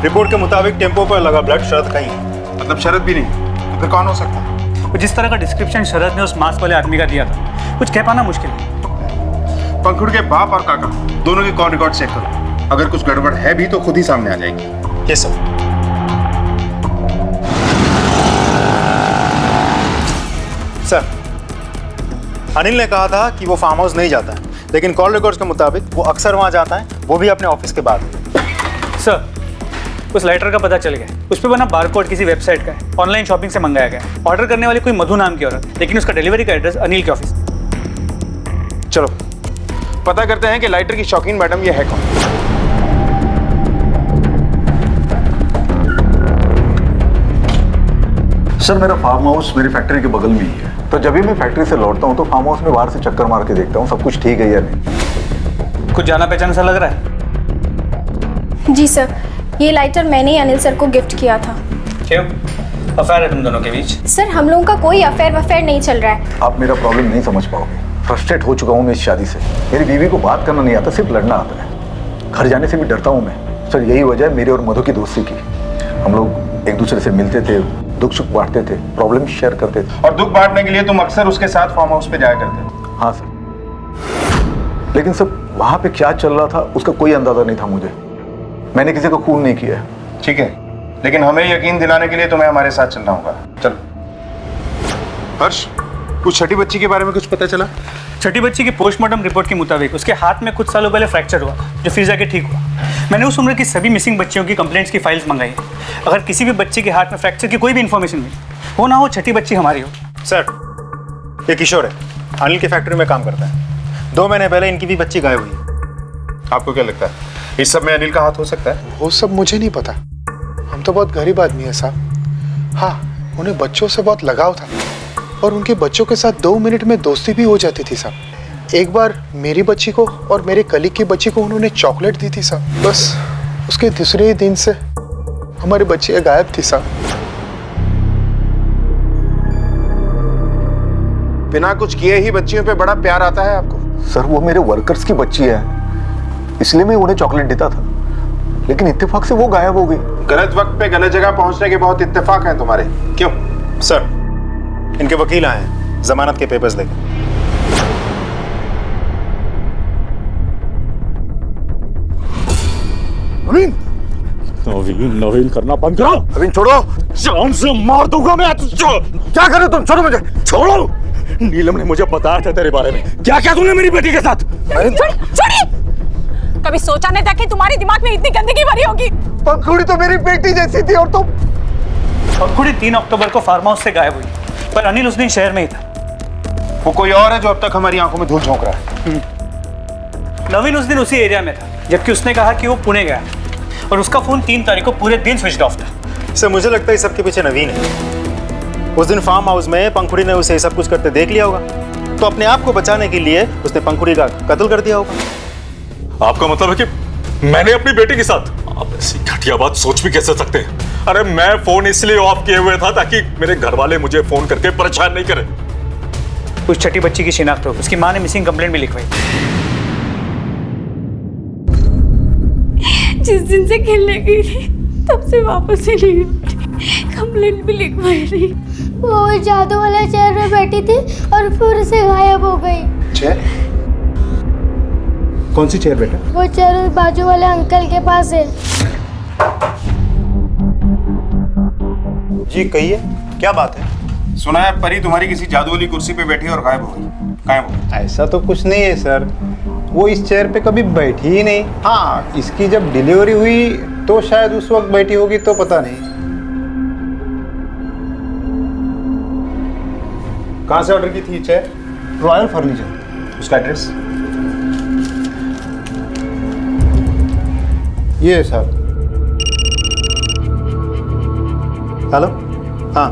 रिपोर्ट के मुताबिक टेम्पो पर लगा ब्लड शरद का ही है। मतलब शरद भी नहीं, तो फिर कौन हो सकता है? जिस तरह का डिस्क्रिप्शन शरद ने उस मास्क वाले आदमी का दिया था, कुछ कह पाना मुश्किल है। पंखुड़ी के बाप और काका दोनों के कॉल रिकॉर्ड चेक करो। अगर कुछ गड़बड़ है भी तो खुद ही सामने आ जाएगी। Yes sir. सर, अनिल ने कहा था कि वो फार्म हाउस नहीं जाता है, लेकिन कॉल रिकॉर्ड्स के मुताबिक वो अक्सर वहां जाता है, वो भी अपने ऑफिस के बाद। सर, उस लाइटर का पता चल गया। उस पर बना बारकोड किसी वेबसाइट का है, ऑनलाइन शॉपिंग से मंगाया गया। ऑर्डर करने वाली कोई मधु नाम की औरत, लेकिन उसका डिलीवरी का एड्रेस अनिल के ऑफिस। चलो पता करते हैं कि लाइटर की शौकीन मैडम ये है कौन। सर, मेरा फार्म हाउस मेरी फैक्ट्री के बगल में ही है, तो जब भी मैं फैक्ट्री से लौटता हूँ तो फार्म हाउस में बाहर से चक्कर मार के देखता हूँ सब कुछ ठीक है या नहीं। कुछ जाना पहचाना सा लग रहा है? जी सर, ये लाइटर मैंने ही अनिल सर को गिफ्ट किया था। क्यों? अफेयर है तुम दोनों के बीच? सर, हम लोगों का कोई अफेयर वफेयर नहीं चल रहा है। आप मेरा प्रॉब्लम नहीं समझ पाओगे। फ्रस्ट्रेट हो चुका हूँ मैं इस शादी से। मेरी बीवी को बात करना नहीं आता, सिर्फ लड़ना आता है। घर जाने से भी डरता हूँ मैं। सर, यही वजह है मेरे और मधु की दोस्ती की। हम लोग एक दूसरे से मिलते थे, दुख सुख बांटते थे, प्रॉब्लम शेयर करते थे। और दुख बांटने के लिए तुम अक्सर उसके साथ फार्म हाउस पे जाया करते थे? हाँ सर, लेकिन सर वहाँ पे क्या चल रहा था उसका कोई अंदाजा नहीं था मुझे। मैंने किसी को खून नहीं किया है। ठीक है, लेकिन हमें यकीन दिलाने के लिए तुम्हें हमारे साथ चलना होगा। चलो। हर्ष, कुछ छठी बच्ची के बारे में कुछ पता चला? छठी बच्ची की पोस्टमार्टम रिपोर्ट के मुताबिक उसके हाथ में कुछ सालों पहले फ्रैक्चर हुआ, जो फिर जाके ठीक हुआ। मैंने उस उम्र की सभी मिसिंग बच्चियों की कंप्लेंट्स की फाइल्स मंगाई है। अगर किसी भी बच्चे के हाथ में फ्रैक्चर की कोई भी इन्फॉर्मेशन मिली हो ना हो, छठी बच्ची हमारी हो। सर, ये किशोर है, अनिल की फैक्ट्री में काम करता है। 2 महीने पहले इनकी भी बच्ची गायब हुई है। आपको क्या लगता है इस सब में अनिल का हाथ हो सकता है? वो सब मुझे नहीं पता। हम तो बहुत गरीब आदमी है साहब। हाँ, उन्हें बच्चों से बहुत लगाव था और उनके बच्चों के साथ 2 मिनट में दोस्ती भी हो जाती थी साहब। एक बार मेरी बच्ची को और मेरे कलीग की बच्ची को उन्होंने चॉकलेट दी थी साहब। बस उसके दूसरे ही दिन से हमारी बच्ची गायब थी साहब। बिना कुछ किए ही बच्चियों पे बड़ा प्यार आता है आपको? सर, वो मेरे वर्कर्स की बच्ची है, इसलिए मैं उन्हें चॉकलेट देता था, लेकिन इत्तेफाक से वो गायब हो गई। गलत वक्त पे गलत जगह पहुंचने के बहुत इत्तेफाक हैं तुम्हारे। क्यों? सर, इनके वकील आए हैं जमानत के पेपर्स लेकर। नवीन करना बंद करो। नवीन छोड़ो, जान से मार दूंगा मैं तुझको। क्या कर रहे हो तुम? छोड़ो मुझे। छोड़ो। नीलम ने मुझे बताया था तेरे बारे में। क्या क्या तूने मेरी बेटी के साथ? छोड़िए। कभी सोचा नहीं था कि तुम्हारे दिमाग में इतनी गंदगी भरी होगी। पंखुड़ी तो मेरी बेटी जैसी थी और तुम। पंखुड़ी 3 अक्टूबर को फार्म हाउस से गायब हुई, पर अनिल उस दिन शहर में ही था। वो कोई और है जो अब तक हमारी आंखों में धूल झोंक रहा है। नवीन उस दिन उसी एरिया में था, जबकि उसने कहा कि वो पुणे गया और उसका फोन 3 तारीख को पूरे दिन स्विच ऑफ था। सर, मुझे लगता है इस सब के पीछे नवीन है। उस दिन फार्म हाउस में पंखुड़ी ने उसे सब कुछ करते देख लिया होगा, तो अपने आप को बचाने के लिए उसने पंखुड़ी का कत्ल कर दिया होगा। आपका मतलब है कि मैंने अपनी बेटी के साथ? आप ऐसी घटिया बात सोच भी कैसे सकते हैं? अरे मैं फोन इसलिए ऑफ किए हुए था ताकि मेरे घर वाले मुझे फोन करके परेशान नहीं करें। उस छठी बच्ची की शिनाख्त हो, उसकी माँ ने मिसिंग कंप्लेंट भी लिखवाई। जिस दिन से खेलने गई थी तब से वापस ही नहीं लौटी, कंप्लेंट भी लिखवाई थी। वो जादू वाला चेयर में बैठी थी और फिर से गायब हो गई। चेयर? कौन सी चेयर बेटा? वो चेयर बाजू वाले अंकल के पास है। जी कहिए, क्या बात है? सुना है परी तुम्हारी किसी जादू वाली कुर्सी पे बैठी और गायब हो गई। गायब हो गई? ऐसा तो कुछ नहीं है सर, वो इस चेयर पे कभी बैठी ही नहीं। हाँ, इसकी जब डिलीवरी हुई तो शायद उस वक्त बैठी होगी, तो पता नहीं। कहाँ से ऑर्डर की थी चेयर? Royal furniture. उसका एड्रेस? ये सर। हेलो, हाँ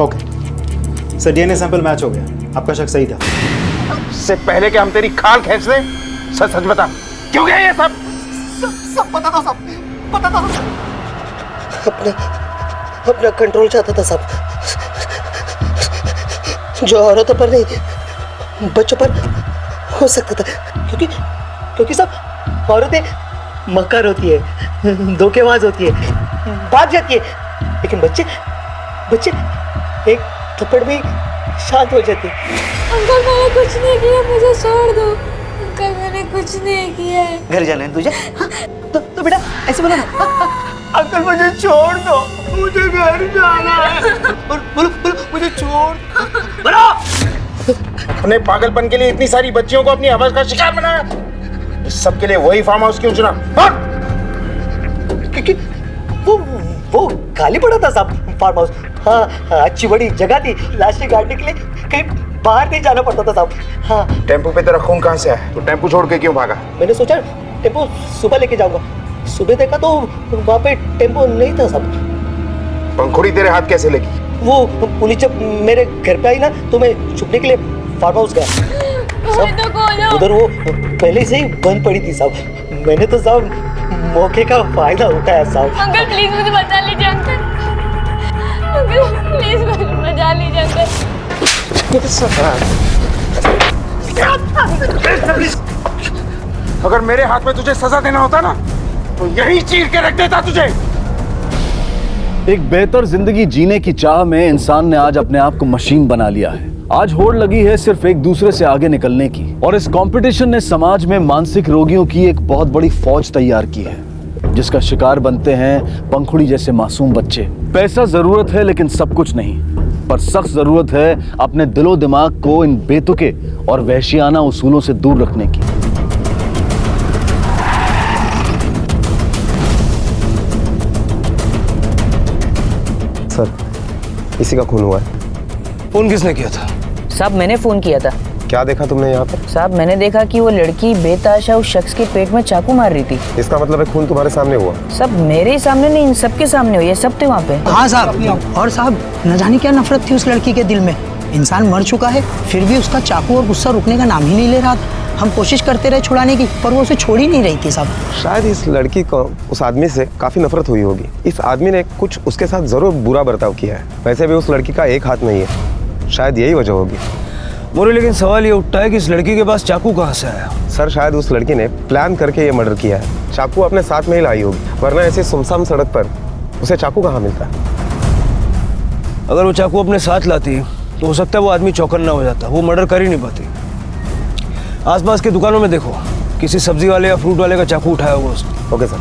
okay sir, DNA sample match हो गया, आपका शक सही था। से पहले कि हम तेरी खाल खींच लें, सच सच बता क्यों गया ये सब? सब पता था, सब पता था। अपना कंट्रोल चाहता था सब, जो औरतों पर नहीं बच्चों पर हो सकता था, क्योंकि सब औरतें मक्कार होती है, धोखेबाज होती है, भाग जाती है, लेकिन बच्चे एक थप्पड़ में शांत हो जाते हैं। अंकल मैंने कुछ नहीं किया, मुझे छोड़ दो। अंकल मैंने कुछ नहीं किया है। घर जाना है तुझे? तो बेटा ऐसे बोलो ना, अंकल मुझे छोड़ दो, मुझे घर जाना है। बोलो मुझे छोड़ बोलो। अपने पागलपन के लिए इतनी सारी बच्चियों को अपनी हवस का शिकार बनाया, इस सब के लिए वही फार्म हाउस क्यों चुना? क्योंकि वो खाली पड़ा था साहब फार्म हाउस। हाँ, अच्छी बड़ी जगह थी, लाशें गाड़ने के लिए कहीं बाहर नहीं जाना पड़ता था साहब। हाँ। टेम्पो पे तेरा खून कहाँ से आया? तो टेम्पो छोड़ के क्यों भागा? मैंने सोचा टेम्पो सुबह लेके जाऊंगा, सुबह देखा तो वहाँ पे टेम्पो नहीं था साहब। पंखुड़ी तेरे हाथ कैसे लगी? वो पुलिस जब मेरे घर पे आई ना तो मैं छुपने के लिए फार्म हाउस गया। उधर वो पहले से ही बंद पड़ी थी साहब। मैंने तो साहब मौके का फायदा उठाया साहब। अंकल प्लीज मुझे बचा लीजिए अंकल, प्लीज मुझे बचा लीजिए अंकल। अगर मेरे हाथ में तुझे सजा देना होता ना तो यही चीर के रख देता तुझे। एक बेहतर जिंदगी जीने की चाह में इंसान ने आज अपने आप को मशीन बना लिया है। आज होड़ लगी है सिर्फ एक दूसरे से आगे निकलने की, और इस कंपटीशन ने समाज में मानसिक रोगियों की एक बहुत बड़ी फौज तैयार की है, जिसका शिकार बनते हैं पंखुड़ी जैसे मासूम बच्चे। पैसा जरूरत है लेकिन सब कुछ नहीं, पर सख्त जरूरत है अपने दिलो दिमाग को इन बेतुके और वहशियाना उसूलों से दूर रखने की। सर, इसी का खून हुआ है। फोन किसने किया था? साहब मैंने फोन किया था। क्या देखा तुमने यहाँ पर? साहब मैंने देखा कि वो लड़की बेताशा उस शख्स के पेट में चाकू मार रही थी। इसका मतलब है खून तुम्हारे सामने हुआ? सब मेरे ही सामने नहीं, इन सबके सामने हुई है, सब थे वहाँ पे। हाँ साहब, और साहब न जाने क्या नफरत थी उस लड़की के दिल में। इंसान मर चुका है फिर भी उसका चाकू और गुस्सा रुकने का नाम ही नहीं ले रहा था। हम कोशिश करते रहे छुड़ाने की, पर वो उसे छोड़ ही नहीं रही थी साहब। शायद इस लड़की को उस आदमी से काफी नफरत हुई होगी। इस आदमी ने कुछ उसके साथ जरूर बुरा बर्ताव किया है। वैसे भी उस लड़की का एक हाथ नहीं है, शायद यही वजह होगी। मोरे, लेकिन सवाल ये उठता है कि इस लड़की के पास चाकू कहाँ से आया? सर, शायद उस लड़की ने प्लान करके ये मर्डर किया है। चाकू अपने साथ में ही लाई होगी, वरना ऐसी सुनसान सड़क पर उसे चाकू कहाँ मिलता? अगर वो चाकू अपने साथ लाती तो हो सकता है वो आदमी चौकन्ना हो जाता, वो मर्डर कर ही नहीं पाती। आसपास के दुकानों में देखो, किसी सब्जी वाले या फ्रूट वाले का चाकू उठाया हुआ उसने। Okay sir.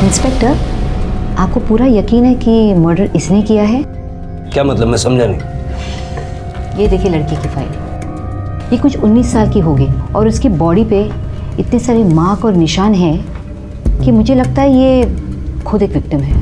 इंस्पेक्टर, आपको पूरा यकीन है कि मर्डर इसने किया है? क्या मतलब, मैं समझा नहीं। ये देखिए लड़की की फाइल, ये कुछ 19 साल की होगी और उसकी बॉडी पे इतने सारे मार्क और निशान हैं कि मुझे लगता है ये खुद एक विक्टिम है।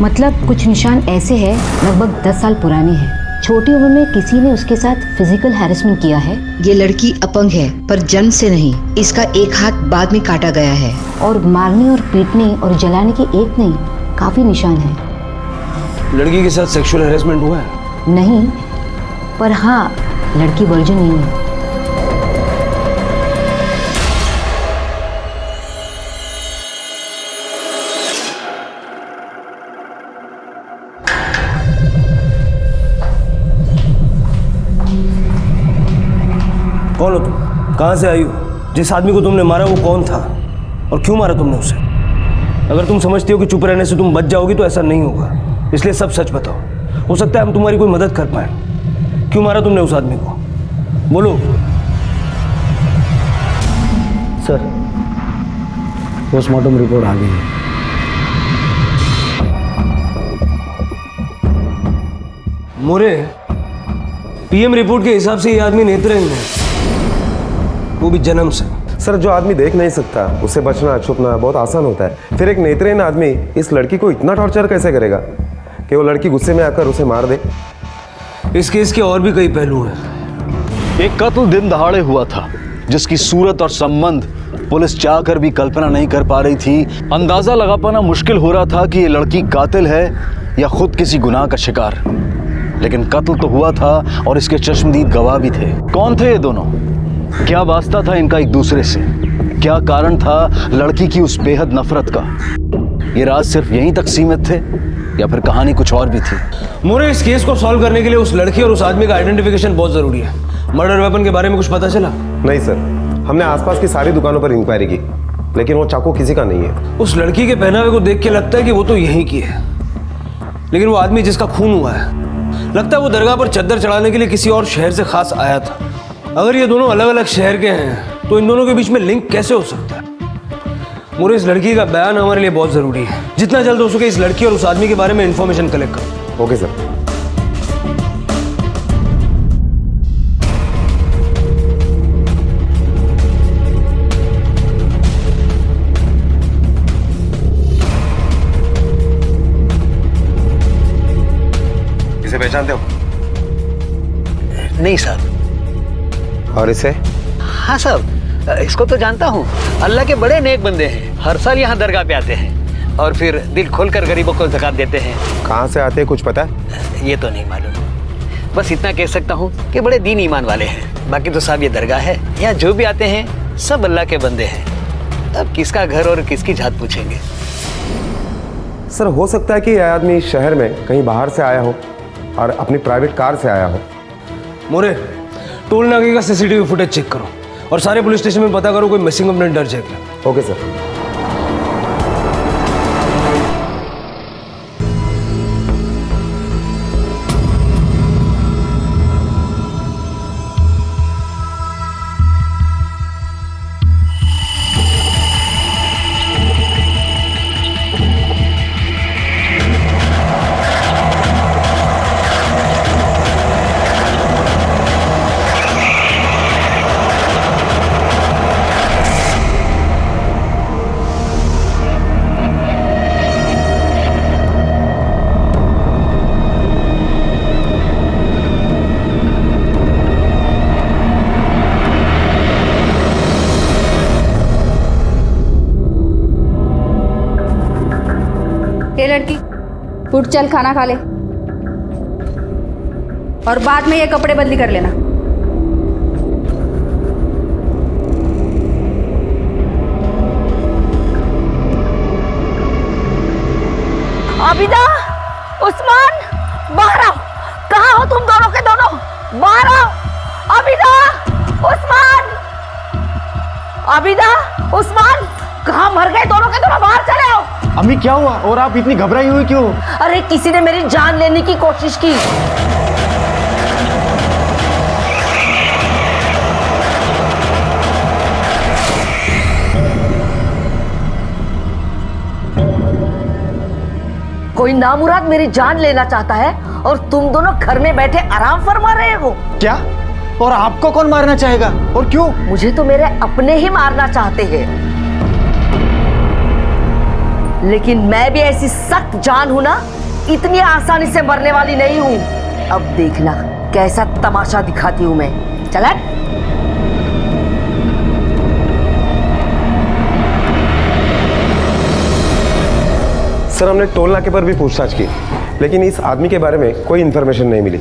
मतलब कुछ निशान ऐसे हैं लगभग 10 साल पुराने हैं। छोटी उम्र में किसी ने उसके साथ फिजिकल हैरेसमेंट किया है। ये लड़की अपंग है, पर जन्म से नहीं। इसका एक हाथ बाद में काटा गया है। और मारने और पीटने और जलाने के एक नहीं, काफी निशान है। लड़की के साथ सेक्सुअल हैरेसमेंट हुआ है? नहीं, पर हाँ, लड़की वर्जिन नहीं है। कौन हो तुम? कहाँ से आई हो? जिस आदमी को तुमने मारा वो कौन था और क्यों मारा तुमने उसे? अगर तुम समझती हो कि चुप रहने से तुम बच जाओगी तो ऐसा नहीं होगा, इसलिए सब सच बताओ। हो सकता है हम तुम्हारी कोई मदद कर पाए। क्यों मारा तुमने उस आदमी को? बोलो। सर, पोस्टमार्टम रिपोर्ट आ गई है। मोरे, पीएम रिपोर्ट के हिसाब से ये आदमी नेत्रहीन है, वो भी जन्म से। सर, जो आदमी देख नहीं सकता उसे बचना छुपना बहुत आसान होता है। फिर एक नेत्रहीन आदमी इस लड़की को इतना टॉर्चर कैसे करेगा कि वो लड़की गुस्से में आकर उसे मार दे? इस केस के और भी कई पहलू हैं। एक कत्ल दिन दहाड़े हुआ था जिसकी सूरत और संबंध पुलिस चाहकर भी कल्पना नहीं कर पा रही थी। अंदाजा लगा पाना मुश्किल हो रहा था कि ये लड़की कातिल है या खुद किसी गुनाह का शिकार। लेकिन कत्ल तो हुआ था और इसके चश्मदीद गवाह भी थे। कौन थे ये दोनों? क्या वास्ता था इनका एक दूसरे से? क्या कारण था लड़की की उस बेहद नफरत का? ये राज सिर्फ यहीं तक सीमित थे या फिर कहानी कुछ और भी थी? मोरे, इस केस को सॉल्व करने के लिए उस लड़की और उस आदमी का आइडेंटिफिकेशन बहुत जरूरी है। मर्डर वेपन के बारे में कुछ पता चला? नहीं सर, हमने आसपास की सारी दुकानों पर इंक्वायरी की, लेकिन वो चाकू किसी का नहीं है। उस लड़की के पहनावे को देख के लगता है कि वो तो यहीं की है, लेकिन वो आदमी जिसका खून हुआ है, लगता है वो दरगाह पर चद्दर चढ़ाने के लिए किसी और शहर से खास आया था। अगर ये दोनों अलग अलग शहर के हैं तो इन दोनों के बीच में लिंक कैसे हो सकता है? मुझे इस लड़की का बयान हमारे लिए बहुत जरूरी है। जितना जल्द हो सके इस लड़की और उस आदमी के बारे में इंफॉर्मेशन कलेक्ट करो। Okay sir. इसे पहचानते हो? नहीं साहब। और इसे? हाँ साहब, इसको तो जानता हूँ। अल्लाह के बड़े नेक बंदे हैं, हर साल यहाँ दरगाह पे आते हैं और फिर दिल खोलकर गरीबों को ज़कात देते हैं। कहाँ से आते हैं कुछ पता है? ये तो नहीं मालूम, बस इतना कह सकता हूँ कि बड़े दीन ईमान वाले हैं। बाकी तो साहब ये दरगाह है, यहाँ जो भी आते हैं सब अल्लाह के बंदे हैं। अब किसका घर और किसकी जात पूछेंगे? सर, हो सकता है कि यह आदमी शहर में कहीं बाहर से आया हो और अपनी प्राइवेट कार से आया हो। मोरे, टोल नाके का सीसीटीवी फुटेज चेक करो और सारे पुलिस स्टेशन में पता करो कोई मिसिंग कंप्लेंट दर्ज है क्या। Okay sir. ये लड़की उठ, चल खाना खा ले और बाद में ये कपड़े बदली कर लेना। आबिदा, उस्मान, बाहर आओ। कहाँ हो तुम दोनों के दोनों? बाहर आओ। आबिदा, उस्मान, आबिदा, उस्मान, कहाँ मर गए दोनों के दोनों? बाहर चले आओ। अम्मी, क्या हुआ और आप इतनी घबराई हुई क्यों? अरे किसी ने मेरी जान लेने की कोशिश की। कोई नामुराद मेरी जान लेना चाहता है और तुम दोनों घर में बैठे आराम फरमा रहे हो। क्या? और आपको कौन मारना चाहेगा और क्यों? मुझे तो मेरे अपने ही मारना चाहते हैं, लेकिन मैं भी ऐसी सख्त जान हूं ना, इतनी आसानी से मरने वाली नहीं हूं। अब देखना कैसा तमाशा दिखाती हूँ मैं। चला। सर हमने टोल नाके पर भी पूछताछ की, लेकिन इस आदमी के बारे में कोई इन्फॉर्मेशन नहीं मिली।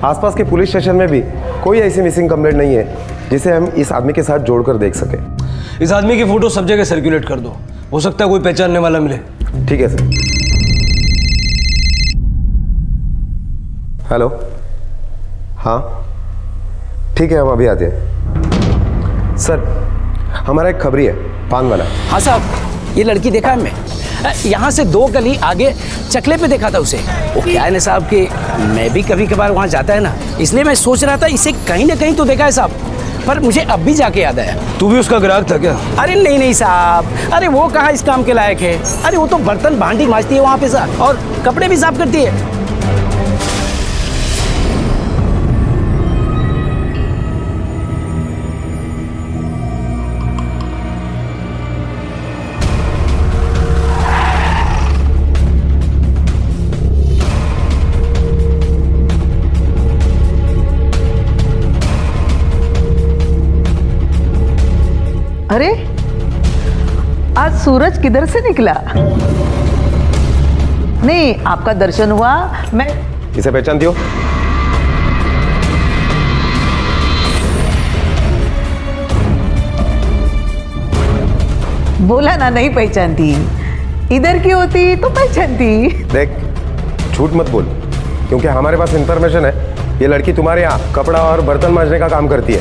आसपास के पुलिस स्टेशन में भी कोई ऐसी मिसिंग कंप्लेंट नहीं है जिसे हम इस आदमी के साथ जोड़कर देख सके। इस आदमी की फोटो सब जगह सर्कुलेट कर दो, हो सकता है कोई पहचानने वाला मिले। ठीक है सर। हेलो, हाँ ठीक है, हम अभी आते हैं। सर हमारा एक खबरी है, पान वाला। हाँ साहब, ये लड़की देखा है मैं, यहाँ से 2 गली आगे चकले पे देखा था उसे। वो क्या है ना साहब कि मैं भी कभी कभार वहाँ जाता है ना, इसलिए मैं सोच रहा था इसे कहीं ना कहीं तो देखा है साहब, पर मुझे अब भी जाके याद आया। तू भी उसका ग्राहक था क्या? अरे नहीं नहीं साहब, अरे वो कहाँ इस काम के लायक है। अरे वो तो बर्तन भांडी मांजती है वहाँ पे साहब, और कपड़े भी साफ करती है। अरे आज सूरज किधर से निकला? नहीं, आपका दर्शन हुआ। मैं इसे पहचानती हो? बोला ना नहीं पहचानती, इधर की होती तो पहचानती। देख झूठ मत बोल, क्योंकि हमारे पास इंफॉर्मेशन है ये लड़की तुम्हारे यहाँ कपड़ा और बर्तन मांजने का काम करती है।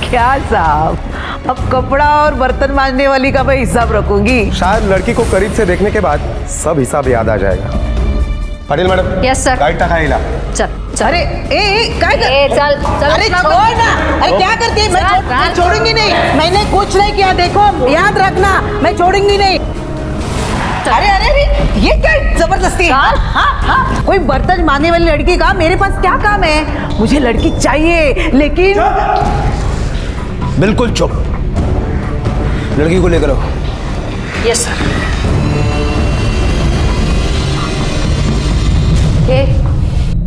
क्या साहब, अब कपड़ा और बर्तन मांजने वाली का मैं हिसाब रखूंगी। शायद लड़की को करीब से देखने के बाद सब हिसाब याद आ जाएगा। Patil madam, yes sir. Guide तक आइला। चल अरे काय कर? चल चल। अरे छोड़ ना। अरे क्या करती है? मैं छोड़ूंगी नहीं। मैंने कुछ नहीं किया, देखो याद रखना, मैं छोड़ूंगी नहीं। अरे अरे अरे ये क्या जबरदस्ती? हाँ, कोई बर्तन मारने वाली लड़की का मेरे पास क्या काम है? मुझे लड़की चाहिए, लेकिन बिल्कुल चुप। लड़की को लेकर आओ। Yes sir.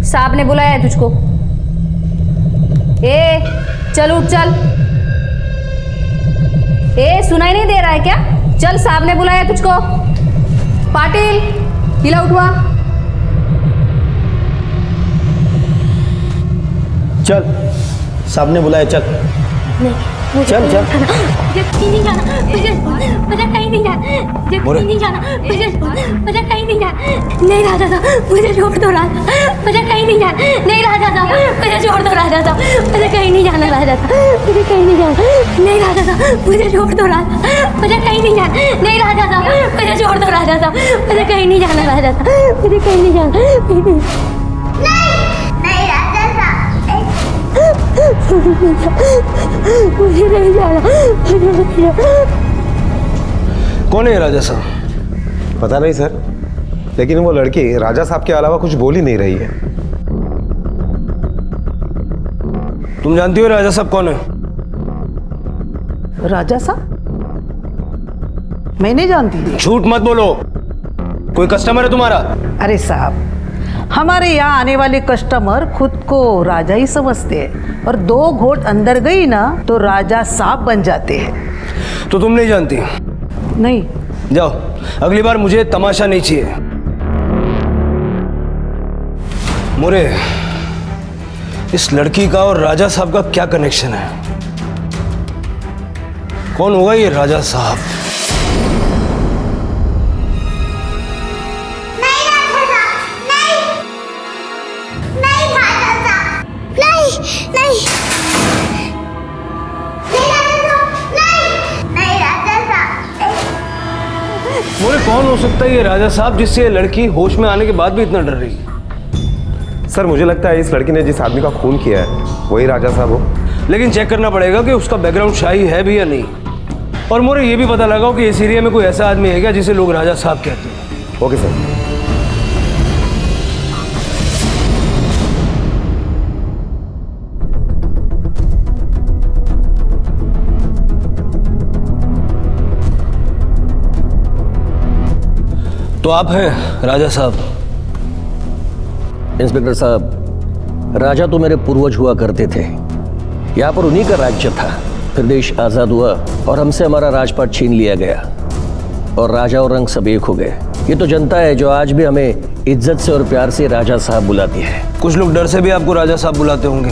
साहब ने बुलाया है तुझको। चल उठ चल। सुनाई नहीं दे रहा है क्या? चल, साहब ने बुलाया तुझको। पाटिल, हिला उठवा। चल, साहब ने बुलाया, चल। चल चल। मुझे नहीं जाना, मुझे कहीं नहीं जाना, मुझे नहीं जाना, मुझे कहीं नहीं जाना। नहीं राजा साहब, मुझे छोड़ दो राजा, मुझे कहीं नहीं जाना। नहीं राजा साहब, मुझे छोड़ दो राजा साहब, मुझे कहीं नहीं जाना राजा साहब, मुझे कहीं नहीं जाना। नहीं राजा साहब, मुझे छोड़ दो राजा, मुझे कहीं नहीं जाना। नहीं राजा साहब, मुझे छोड़ दो राजा साहब, मुझे कहीं नहीं जाना राजा साहब, मुझे कहीं नहीं जाना। नहीं राजा साहब, मुझे नहीं जाना, मुझे नहीं जाना। कौन है राजा साहब? पता नहीं सर, लेकिन वो लड़की राजा साहब के अलावा कुछ बोल ही नहीं रही है। तुम जानती हो राजा साहब कौन है? राजा साहब? मैं नहीं जानती। झूठ मत बोलो। कोई कस्टमर है तुम्हारा? अरे साहब, हमारे यहाँ आने वाले कस्टमर खुद को राजा ही समझते हैं, और 2 घोट अंदर गई ना तो राजा साहब बन जाते हैं। तो तुम नहीं जानती? नहीं। जाओ, अगली बार मुझे तमाशा नहीं चाहिए। मोरे, इस लड़की का और राजा साहब का क्या कनेक्शन है? कौन होगा ये राजा साहब? मोरे, कौन हो सकता है ये राजा साहब जिससे ये लड़की होश में आने के बाद भी इतना डर रही है? सर मुझे लगता है इस लड़की ने जिस आदमी का खून किया है वही राजा साहब हो। लेकिन चेक करना पड़ेगा कि उसका बैकग्राउंड शाही है भी या नहीं। और मोरे, ये भी पता लगाओ कि इस एरिया में कोई ऐसा आदमी है क्या जिसे लोग राजा साहब कहते हैं। Okay sir. तो आप हैं राजा साहब? इंस्पेक्टर साहब, राजा तो मेरे पूर्वज हुआ करते थे। यहाँ पर उन्हीं का राज्य था। फिर देश आज़ाद हुआ और हमसे हमारा राजपाट छीन लिया गया और राजा और रंग सब एक हो गए। ये तो जनता है जो आज भी हमें इज्जत से और प्यार से राजा साहब बुलाती है। कुछ लोग डर से भी आपको राजा साहब बुलाते होंगे।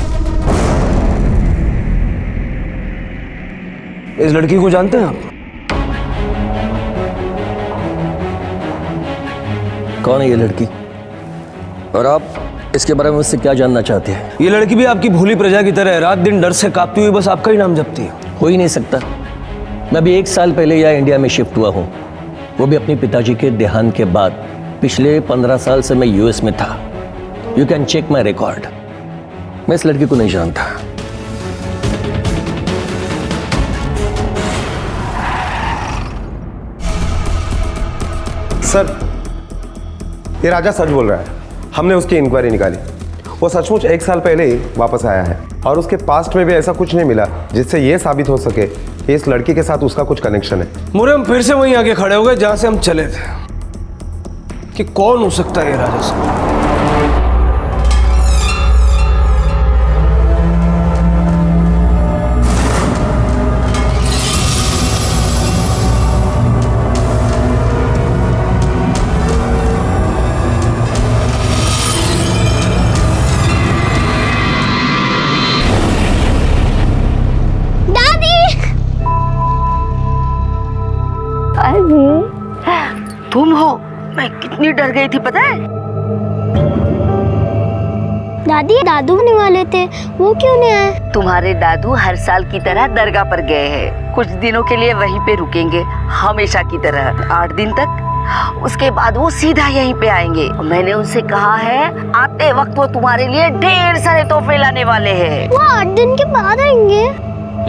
इस लड़की को जानते हैं आप? कौन है ये लड़की और आप इसके बारे में मुझसे क्या जानना चाहते हैं? ये लड़की भी आपकी भोली प्रजा की तरह है, रात दिन डर से कांपती हुई बस आपका ही नाम जपती है। हो ही नहीं सकता। मैं अभी 1 साल पहले यहाँ इंडिया में शिफ्ट हुआ हूँ, वो भी अपने पिताजी के देहांत के बाद। पिछले 15 साल से मैं यूएस में था। You can check my record. मैं इस लड़की को नहीं जानता। सर, ये राजा सच बोल रहा है। हमने उसकी इंक्वायरी निकाली। वो सचमुच 1 साल पहले ही वापस आया है और उसके पास्ट में भी ऐसा कुछ नहीं मिला जिससे ये साबित हो सके कि इस लड़की के साथ उसका कुछ कनेक्शन है। मोरे, हम फिर से वहीं आके खड़े हो गए जहां से हम चले थे कि कौन हो सकता है ये राजा साहब। तुम हो? मैं कितनी डर गई थी पता है? दादी, दादू आने वाले थे, वो क्यों नहीं आए? तुम्हारे दादू हर साल की तरह दरगाह पर गए हैं। कुछ दिनों के लिए वहीं पे रुकेंगे, हमेशा की तरह 8 दिन तक। उसके बाद वो सीधा यहीं पे आएंगे। मैंने उनसे कहा है आते वक्त वो तुम्हारे लिए ढेर सारे तोहफे लाने वाले हैं। वो 8 दिन के बाद आएंगे।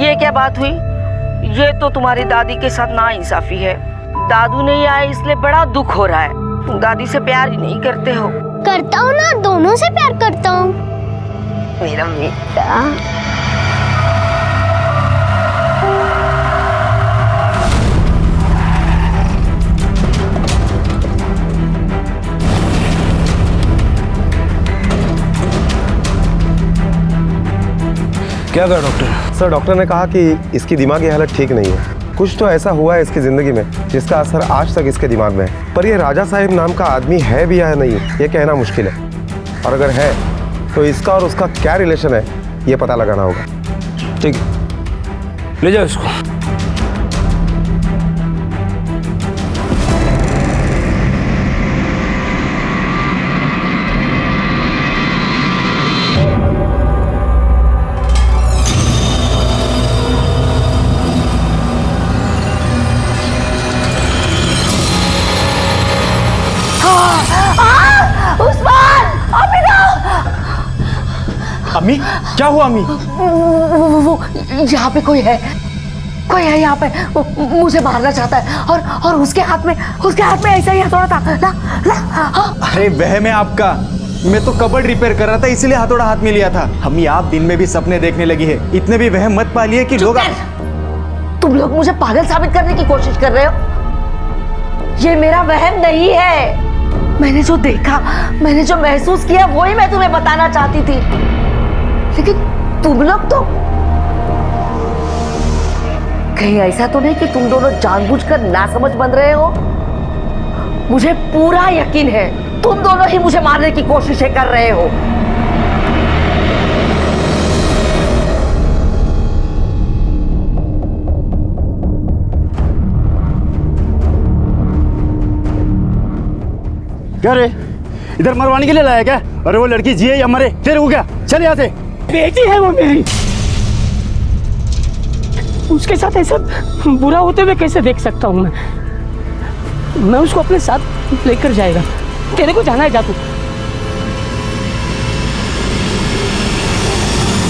ये क्या बात हुई? ये तो तुम्हारी दादी के साथ नाइंसाफी है। दादू नहीं आए इसलिए बड़ा दुख हो रहा है। तुम दादी से प्यार ही नहीं करते हो। करता हूँ ना, दोनों से प्यार करता हूँ। मेरा बेटा। क्या कहा डॉक्टर? सर, डॉक्टर ने कहा कि इसकी दिमागी हालत ठीक नहीं है। कुछ तो ऐसा हुआ है इसकी जिंदगी में जिसका असर आज तक इसके दिमाग में है। पर ये राजा साहिब नाम का आदमी है भी या नहीं ये कहना मुश्किल है। और अगर है तो इसका और उसका क्या रिलेशन है ये पता लगाना होगा। ठीक है, ले जाओ इसको। अम्मी, क्या हुआ अम्मी? वो यहाँ पे कोई है यहाँ पे। मुझे मारना चाहता है और उसके हाथ में ऐसा ही हथौड़ा था। ला, ला, हाँ। अरे वह मैं आपका, मैं तो कबर्ड रिपेयर कर रहा था इसलिए हथौड़ा हाथ में लिया था। अम्मी, आप दिन में भी सपने देखने लगी है। इतने भी वह मत पालिए कि लोग तुम लोग मुझे पागल साबित करने की कोशिश कर रहे हो। ये मेरा वहम नहीं है। मैंने जो देखा, मैंने जो महसूस किया वही मैं तुम्हें बताना चाहती थी। लेकिन तुम लोग तो कहीं ऐसा तो नहीं कि तुम दोनों जानबूझकर नासमझ बन रहे हो? मुझे पूरा यकीन है तुम दोनों ही मुझे मारने की कोशिशें कर रहे हो। क्या रे, इधर मरवाने के लिए लाया क्या? अरे वो लड़की जिए या मरे, तेरे को क्या? चल यहाँ से। बेटी है वो मेरी, उसके साथ ऐसा बुरा होते हुए कैसे देख सकता हूँ मैं उसको अपने साथ लेकर जाएगा। तेरे को जाना है, जा तू।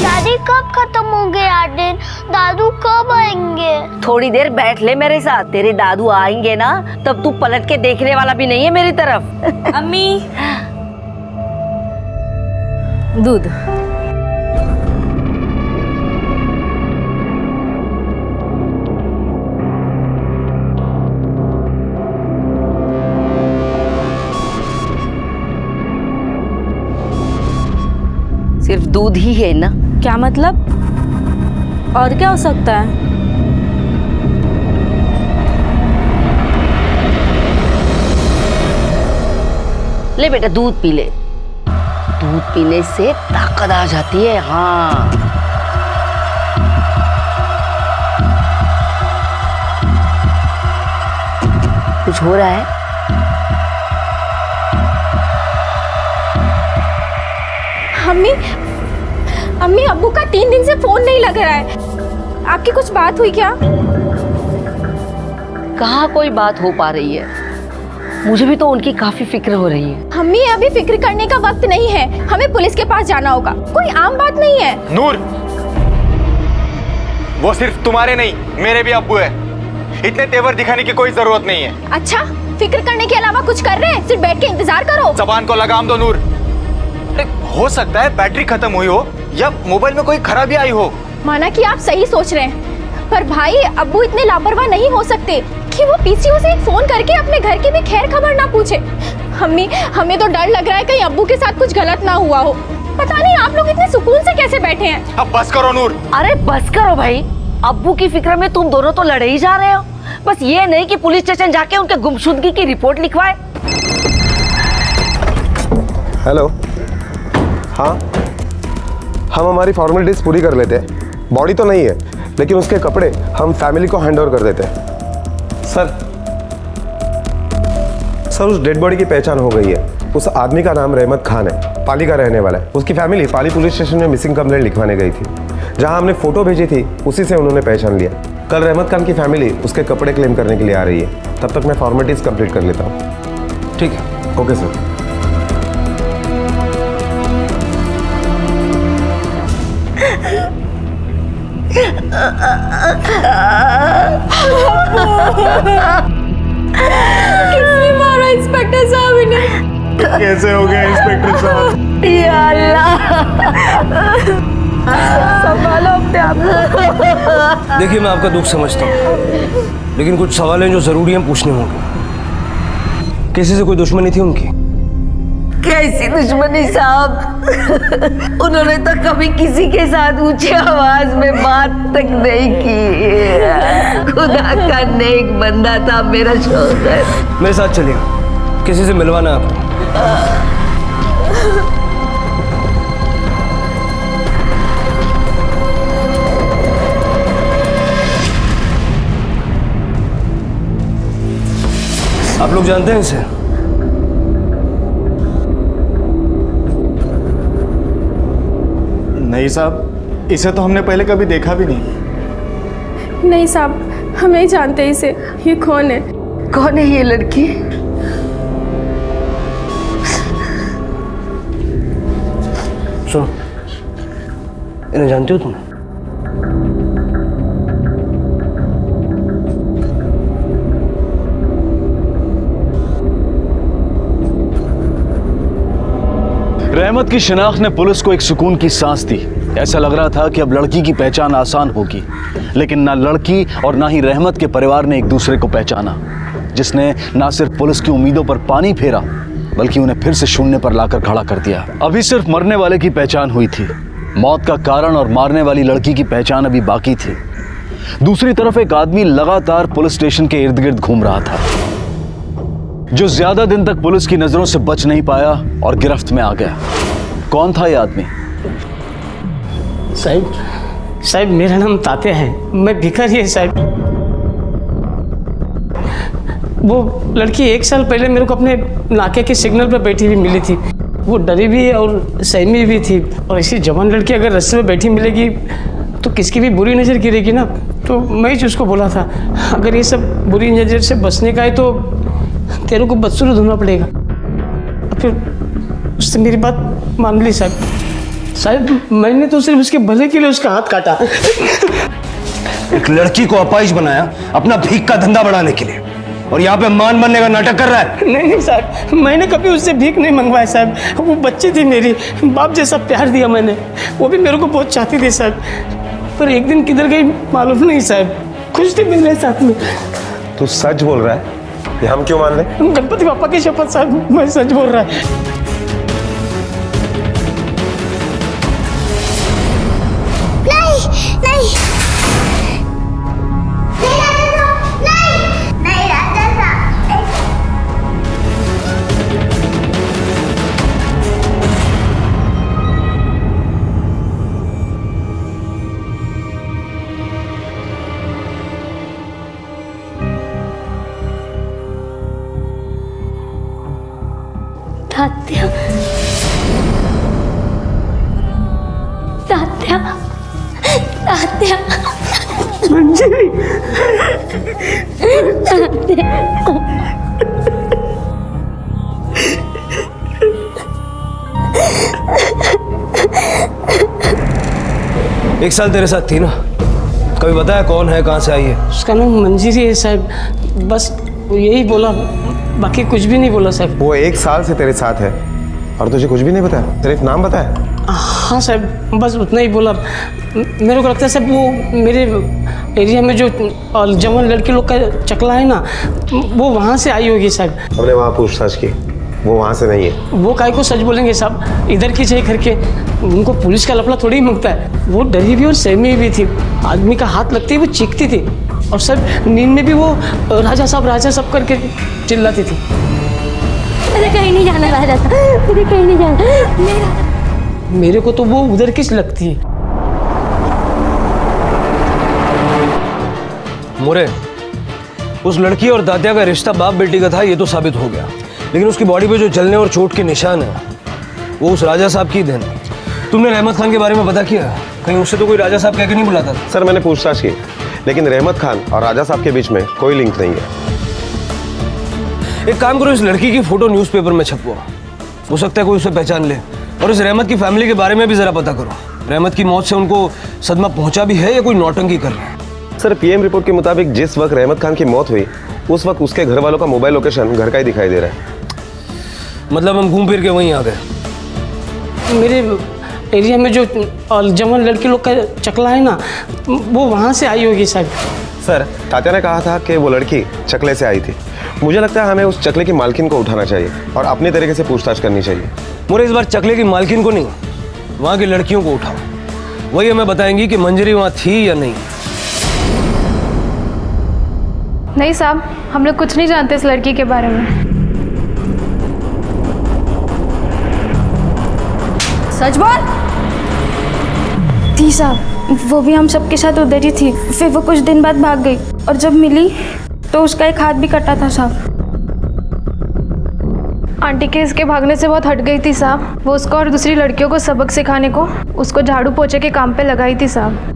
दादी कब खत्म होंगे 8 दिन? दादू कब आएंगे? थोड़ी देर बैठ ले मेरे साथ, तेरे दादू आएंगे ना तब तू पलट के देखने वाला भी नहीं है मेरी तरफ। अम्मी, दूध। दूध ही है ना। क्या मतलब? और क्या हो सकता है? ले बेटा दूध पी ले, दूध पीने से ताकत आ जाती है। हाँ कुछ हो रहा है? अम्मी, अम्मी अब्बू का 3 दिन से फोन नहीं लग रहा है। आपकी कुछ बात हुई क्या? कहाँ कोई बात हो पा रही है, मुझे भी तो उनकी काफी फिक्र हो रही है। अम्मी अभी फिक्र करने का वक्त नहीं है, हमें पुलिस के पास जाना होगा, कोई आम बात नहीं है। नूर, वो सिर्फ तुम्हारे नहीं मेरे भी अब्बू है, इतने तेवर दिखाने की कोई जरूरत नहीं है। अच्छा, फिक्र करने के अलावा कुछ कर रहे हैं? सिर्फ बैठ के इंतजार करो। जबान को लगाम दो नूर। हो सकता है बैटरी खत्म हुई हो या मोबाइल में कोई खराबी आई हो। माना कि आप सही सोच रहे हैं, पर भाई अब्बू इतने लापरवाह नहीं हो सकते कि वो पीसीओ से एक फोन करके अपने घर की भी खैर खबर ना पूछे। अम्मी हमें तो डर लग रहा है कहीं अब्बू के साथ कुछ गलत ना हुआ हो। पता नहीं आप लोग इतने सुकून से कैसे बैठे हैं। अब बस करो नूर। अरे बस करो भाई, अब्बू की फिक्र में तुम दोनों तो लड़े ही जा रहे हो। बस ये नहीं कि पुलिस स्टेशन जाके उनके गुमशुदगी की रिपोर्ट लिखवाए। हेलो, हाँ हम हमारी फॉर्मेलिटीज पूरी कर लेते हैं। बॉडी तो नहीं है लेकिन उसके कपड़े हम फैमिली को हैंड ओवर कर देते हैं। सर उस डेड बॉडी की पहचान हो गई है। उस आदमी का नाम रहमत खान है, पाली का रहने वाला है। उसकी फैमिली पाली पुलिस स्टेशन में मिसिंग कंप्लेंट लिखवाने गई थी। जहां हमने फोटो भेजी थी उसी से उन्होंने पहचान लिया। कल रहमत खान की फैमिली उसके कपड़े क्लेम करने के लिए आ रही है। तब तक मैं फॉर्मेलिटीज कंप्लीट कर लेता हूँ। ठीक है, ओके सर। किसने मारा इंस्पेक्टर साहब इन्हें? कैसे हो गया इंस्पेक्टर साहब? या अल्लाह, संभालो अपने आप को। देखिए मैं आपका दुख समझता हूँ, लेकिन कुछ सवाल हैं जो जरूरी हैं पूछने होंगे। किसी से कोई दुश्मनी थी उनकी? कैसी दुश्मनी साहब, उन्होंने तो कभी किसी के साथ ऊंची आवाज में बात तक नहीं की। खुदा का नेक बंदा था मेरा शौहर। मेरे साथ चलिए, किसी से मिलवाना है आपको। आप लोग जानते हैं इसे? नहीं साहब, इसे तो हमने पहले कभी देखा भी नहीं। नहीं साहब, हम नहीं जानते इसे। ये कौन है? कौन है ये लड़की? सुनो, इन्हें जानती हो तुम? रहमत की शिनाख्त ने पुलिस को एक सुकून की सांस दी। ऐसा लग रहा था कि अब लड़की की पहचान आसान होगी, लेकिन ना लड़की और ना ही रहमत के परिवार ने एक दूसरे को पहचाना, जिसने ना सिर्फ पुलिस की उम्मीदों पर पानी फेरा बल्कि उन्हें फिर से शून्य पर लाकर खड़ा कर दिया। अभी सिर्फ मरने वाले की पहचान हुई थी, मौत का कारण और मारने वाली लड़की की पहचान अभी बाकी थी। दूसरी तरफ एक आदमी लगातार पुलिस स्टेशन के इर्द गिर्द घूम रहा था, जो ज्यादा दिन तक पुलिस की नजरों से बच नहीं पाया और गिरफ्त में आ गया। कौन था यह आदमी? साहब मेरा नाम तात्या है, मैं भिखारी है साहब। वो लड़की 1 साल पहले मेरे को अपने नाके के सिग्नल पर बैठी हुई मिली थी। वो डरी भी और सहमी भी थी, और ऐसी जवान लड़की अगर रास्ते में बैठी मिलेगी तो किसकी भी बुरी नज़र गिरेगी ना। तो मैं ही उसको बोला था, अगर ये सब बुरी नज़र से बचने का है तो तेरे को बदसूरत ढूंढना पड़ेगा। फिर उससे मेरी बात मान ली साहब। मैंने तो सिर्फ उसके भले के लिए उसका हाथ काटा। एक लड़की को अपाहिज बनाया अपना भीख का धंधा बढ़ाने के लिए, और यहाँ पे मान बनने का नाटक कर रहा है। नहीं साहब, मैंने कभी उससे भीख नहीं मंगवाया साहब। वो बच्ची थी मेरी, बाप जैसा प्यार दिया मैंने। वो भी मेरे को बहुत चाहती थी साहब, पर एक दिन किधर गई मालूम नहीं साहब। खुश थी मेरे साथ में। तू सच बोल रहा है? ये हम क्यों मान लें? गणपति बापा की शपथ साहब, मैं सच बोल रहा है। तात्या, तात्या, तात्या, मंजरी, एक साल तेरे साथ थी ना, कभी बताया कौन है, कहाँ से आई है? उसका नाम मंजरी है साहब, बस यही बोला, बाकी कुछ भी नहीं बोला साहब। वो 1 साल से तेरे साथ है और तुझे कुछ भी नहीं बताया, सिर्फ नाम बताया? हाँ साहब, बस उतना ही बोला। मेरे को लगता है साहब वो मेरे एरिया में जो जवान लड़के लोग का चकला है ना, वो वहाँ से आई होगी साहब। हमने वहाँ पूछताछ की, वो वहाँ से नहीं है। वो काहे को सच बोलेंगे साहब, इधर की चाहिए करके, उनको पुलिस का लफड़ा थोड़ी ही मांगता है। वो डरी भी और सहमी भी थी, आदमी का हाथ लगते ही वो चीखती थी, और सब नींद में भी वो राजा साहब करके चिल्लाती थी। मुझे कहीं नहीं जाना राजा साहब, मुझे कहीं नहीं जाना। मेरे को तो वो उधर की लगती है। मोरे, उस लड़की और दादिया का रिश्ता बाप बेटी का था, ये तो साबित हो गया, लेकिन उसकी बॉडी पे जो जलने और चोट के निशान है वो उस राजा साहब की देन। तुमने रहमत खान के बारे में पता किया? कहीं उससे तो कोई राजा साहब कह के नहीं बुलाता था? सर मैंने पूछताछ की, लेकिन रहमत खान और राजा साहब के बीच में कोई लिंक नहीं है। एक काम करो, इस लड़की की फोटो न्यूज़पेपर में छपवाओ, हो सकता है कोई उसे पहचान ले। और इस रहमत की फैमिली के बारे में भी जरा पता करो, रहमत की मौत से उनको सदमा पहुंचा भी है या कोई नौटंकी कर रहे हैं? सर पीएम रिपोर्ट के मुताबिक जिस वक्त रहमत खान की मौत हुई उस वक्त उसके घर वालों का मोबाइल लोकेशन घर का ही दिखाई दे रहा है। मतलब हम घूम फिर के वहीं आ गए। मेरे एरिया में जो जवान लड़के लोग का चकला है ना, वो वहाँ से आई होगी साहब। सर तात्या ने कहा था कि वो लड़की चकले से आई थी। मुझे लगता है हमें उस चकले की मालकिन को उठाना चाहिए और अपनी तरीके से पूछताछ करनी चाहिए। मोरे, इस बार चकले की मालकिन को नहीं, वहाँ की लड़कियों को उठाओ, वही हमें बताएंगी कि मंजरी वहाँ थी या नहीं। नहीं साहब, हम लोग कुछ नहीं जानते इस लड़की के बारे में। सच बोल। थी साहब, वो भी हम सबके साथ उधर ही थी, फिर वो कुछ दिन बाद भाग गई और जब मिली तो उसका एक हाथ भी कटा था साहब। आंटी के इसके भागने से बहुत हट गई थी साहब। वो उसको और दूसरी लड़कियों को सबक सिखाने को उसको झाड़ू पोछे के काम पे लगाई थी साहब।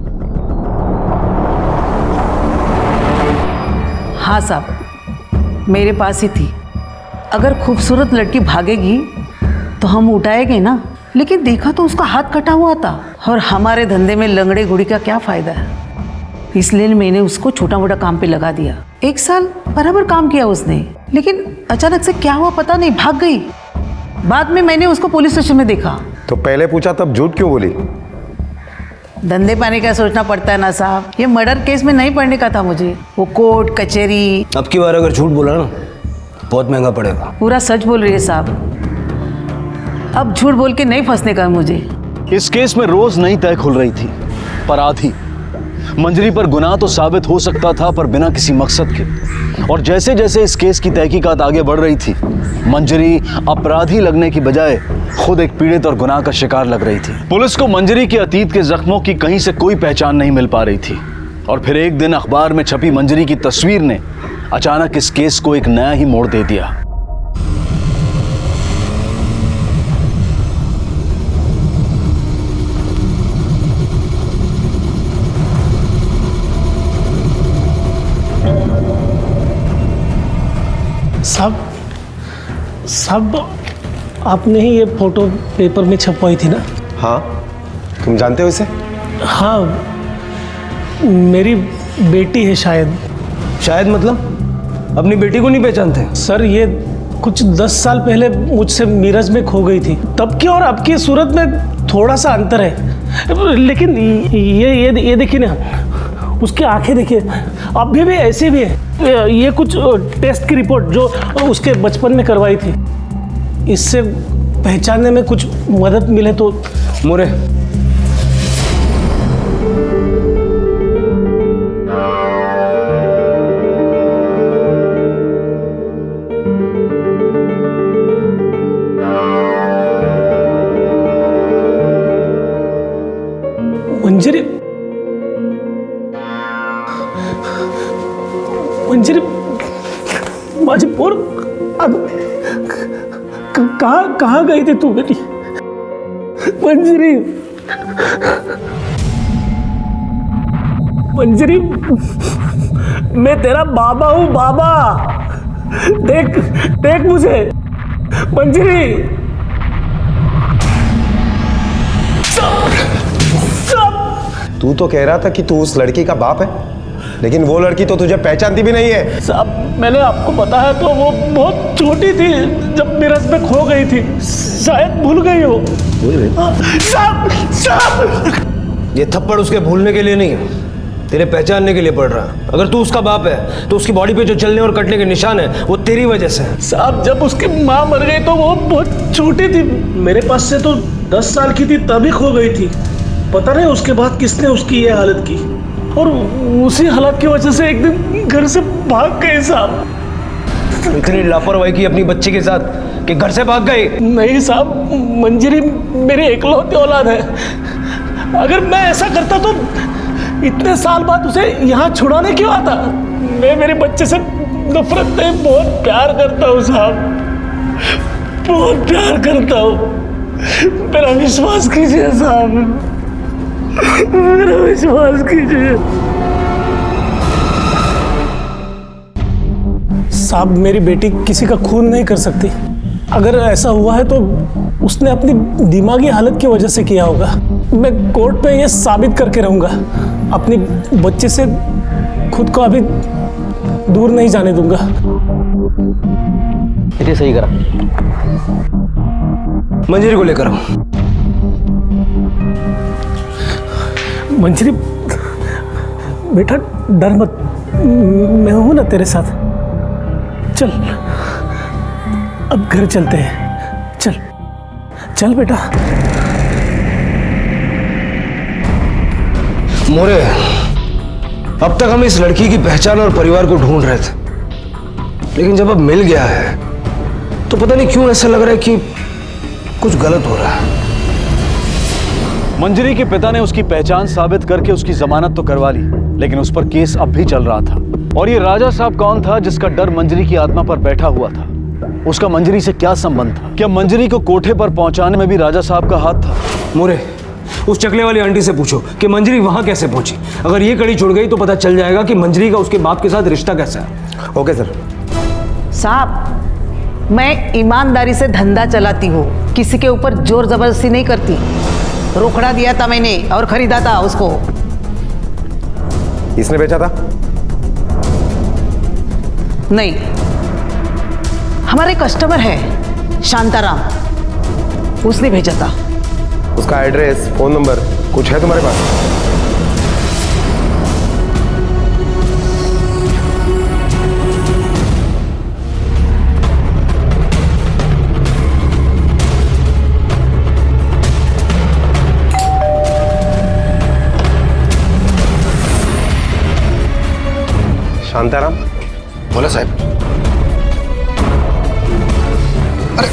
हाँ साहब, मेरे पास ही थी। अगर खूबसूरत लड़की भागेगी तो हम उठाएंगे ना, लेकिन देखा तो उसका हाथ कटा हुआ था और हमारे धंधे में लंगड़े घुड़ी का क्या फायदा है, इसलिए मैंने उसको छोटा मोटा काम पे लगा दिया। 1 साल बराबर काम किया उसने, लेकिन अचानक से क्या हुआ पता नहीं, भाग गई। बाद में मैंने उसको पुलिस स्टेशन में देखा। तो पहले पूछा तब झूठ क्यों बोली? धंधे पाने का सोचना पड़ता है ना साहब, ये मर्डर केस में नहीं पढ़ने का था मुझे। वो कोर्ट कचहरी। अब की बार अगर झूठ बोला ना बहुत महंगा पड़ेगा। पूरा सच बोल रही है साहब, अब झूठ बोल के नहीं फंसने का मुझे। इस केस में रोज नई तय खुल रही थी, पर आधी मंजरी पर गुनाह तो साबित हो सकता था, पर बिना किसी मकसद के। और जैसे जैसे इस केस की तहकीकात आगे बढ़ रही थी, मंजरी अपराधी लगने की बजाय खुद एक पीड़ित और गुनाह का शिकार लग रही थी। पुलिस को मंजरी के अतीत के जख्मों की कहीं से कोई पहचान नहीं मिल पा रही थी। और फिर एक दिन अखबार में छपी मंजरी की तस्वीर ने अचानक इस केस को एक नया ही मोड़ दे दिया। साहब, आपने ही ये फोटो पेपर में छपवाई थी ना? हाँ, तुम जानते हो इसे? हाँ, मेरी बेटी है शायद। शायद मतलब अपनी बेटी को नहीं पहचानते? सर ये कुछ 10 साल पहले मुझसे मीरज में खो गई थी, तब की और अब की सूरत में थोड़ा सा अंतर है। लेकिन ये देखिए ना, उसकी आंखें देखिए, अभी भी ऐसे भी है। ये कुछ टेस्ट की रिपोर्ट जो उसके बचपन में करवाई थी, इससे पहचानने में कुछ मदद मिले तो। मोरे, कहाँ गई थी तू मेरी मंजरी? मंजरी, मैं तेरा बाबा हूँ, बाबा। देख देख मुझे मंजरी। तू तो कह रहा था कि तू उस लड़की का बाप है, लेकिन वो लड़की तो तुझे पहचानती भी नहीं है। साहब मैंने आपको बताया तो वो बहुत छोटी थी जब मिरज में खो गई थी, शायद भूल गई हो। भूल गई? साहब साहब, ये थप्पड़ उसके भूलने के लिए नहीं, तेरे पहचानने के लिए पड़ रहा। अगर तू उसका बाप है तो उसकी बॉडी पे जो चलने और कटने के निशान है वो तेरी वजह से। साहब जब उसकी माँ मर गई तो वो बहुत छोटी थी, मेरे पास से तो 10 साल की थी तभी खो गई थी। पता नहीं उसके बाद किसने उसकी ये हालत की, और उसी हालत की वजह से एक दिन घर से भाग गए साहब। इतनी लापरवाही की अपनी बच्ची के साथ कि घर से भाग गई? नहीं साहब, मंजरी मेरी एकलौती औलाद है। अगर मैं ऐसा करता तो इतने साल बाद उसे यहाँ छुड़ाने क्यों आता? मैं मेरे बच्चे से नफरत नहीं, बहुत प्यार करता हूँ साहब, बहुत प्यार करता हूँ। मेरा विश्वास कीजिए साहब, मेरा विश्वास कीजिए साहब। मेरी बेटी किसी का खून नहीं कर सकती। अगर ऐसा हुआ है तो उसने अपनी दिमागी हालत की वजह से किया होगा। मैं कोर्ट में ये साबित करके रहूंगा, अपनी बच्चे से खुद को अभी दूर नहीं जाने दूंगा। ये सही करा, मंजरी को लेकर आओ। मंजरी बेटा डर मत, मैं हूं ना तेरे साथ। चल अब घर चलते हैं, चल चल बेटा। मोरे, अब तक हम इस लड़की की पहचान और परिवार को ढूंढ रहे थे, लेकिन जब अब मिल गया है तो पता नहीं क्यों ऐसा लग रहा है कि कुछ गलत हो रहा है। मंजरी के पिता ने उसकी पहचान साबित करके उसकी जमानत तो करवा ली, लेकिन उस पर केस अब भी चल रहा था। और ये राजा साहब कौन था जिसका डर मंजरी की आत्मा पर बैठा हुआ था? उसका मंजरी से क्या संबंध था? क्या मंजरी को कोठे पर पहुंचाने में भी राजा साहब का हाथ था? मोरे, उस चकले वाली आंटी से पूछो कि मंजरी वहां कैसे पहुंची। अगर ये कड़ी जुड़ गई तो पता चल जाएगा कि मंजरी का उसके बाप के साथ रिश्ता कैसा है। Okay sir. साहब, मैं ईमानदारी से धंधा चलाती हूँ, किसी के ऊपर जोर जबरदस्ती नहीं करती। रोकड़ा दिया था मैंने और खरीदा था उसको। इसने बेचा था? नहीं, हमारे कस्टमर है शांताराम, उसने भेजा था। उसका एड्रेस, फोन नंबर कुछ है तुम्हारे पास? शांताराम? बोला साहब। अरे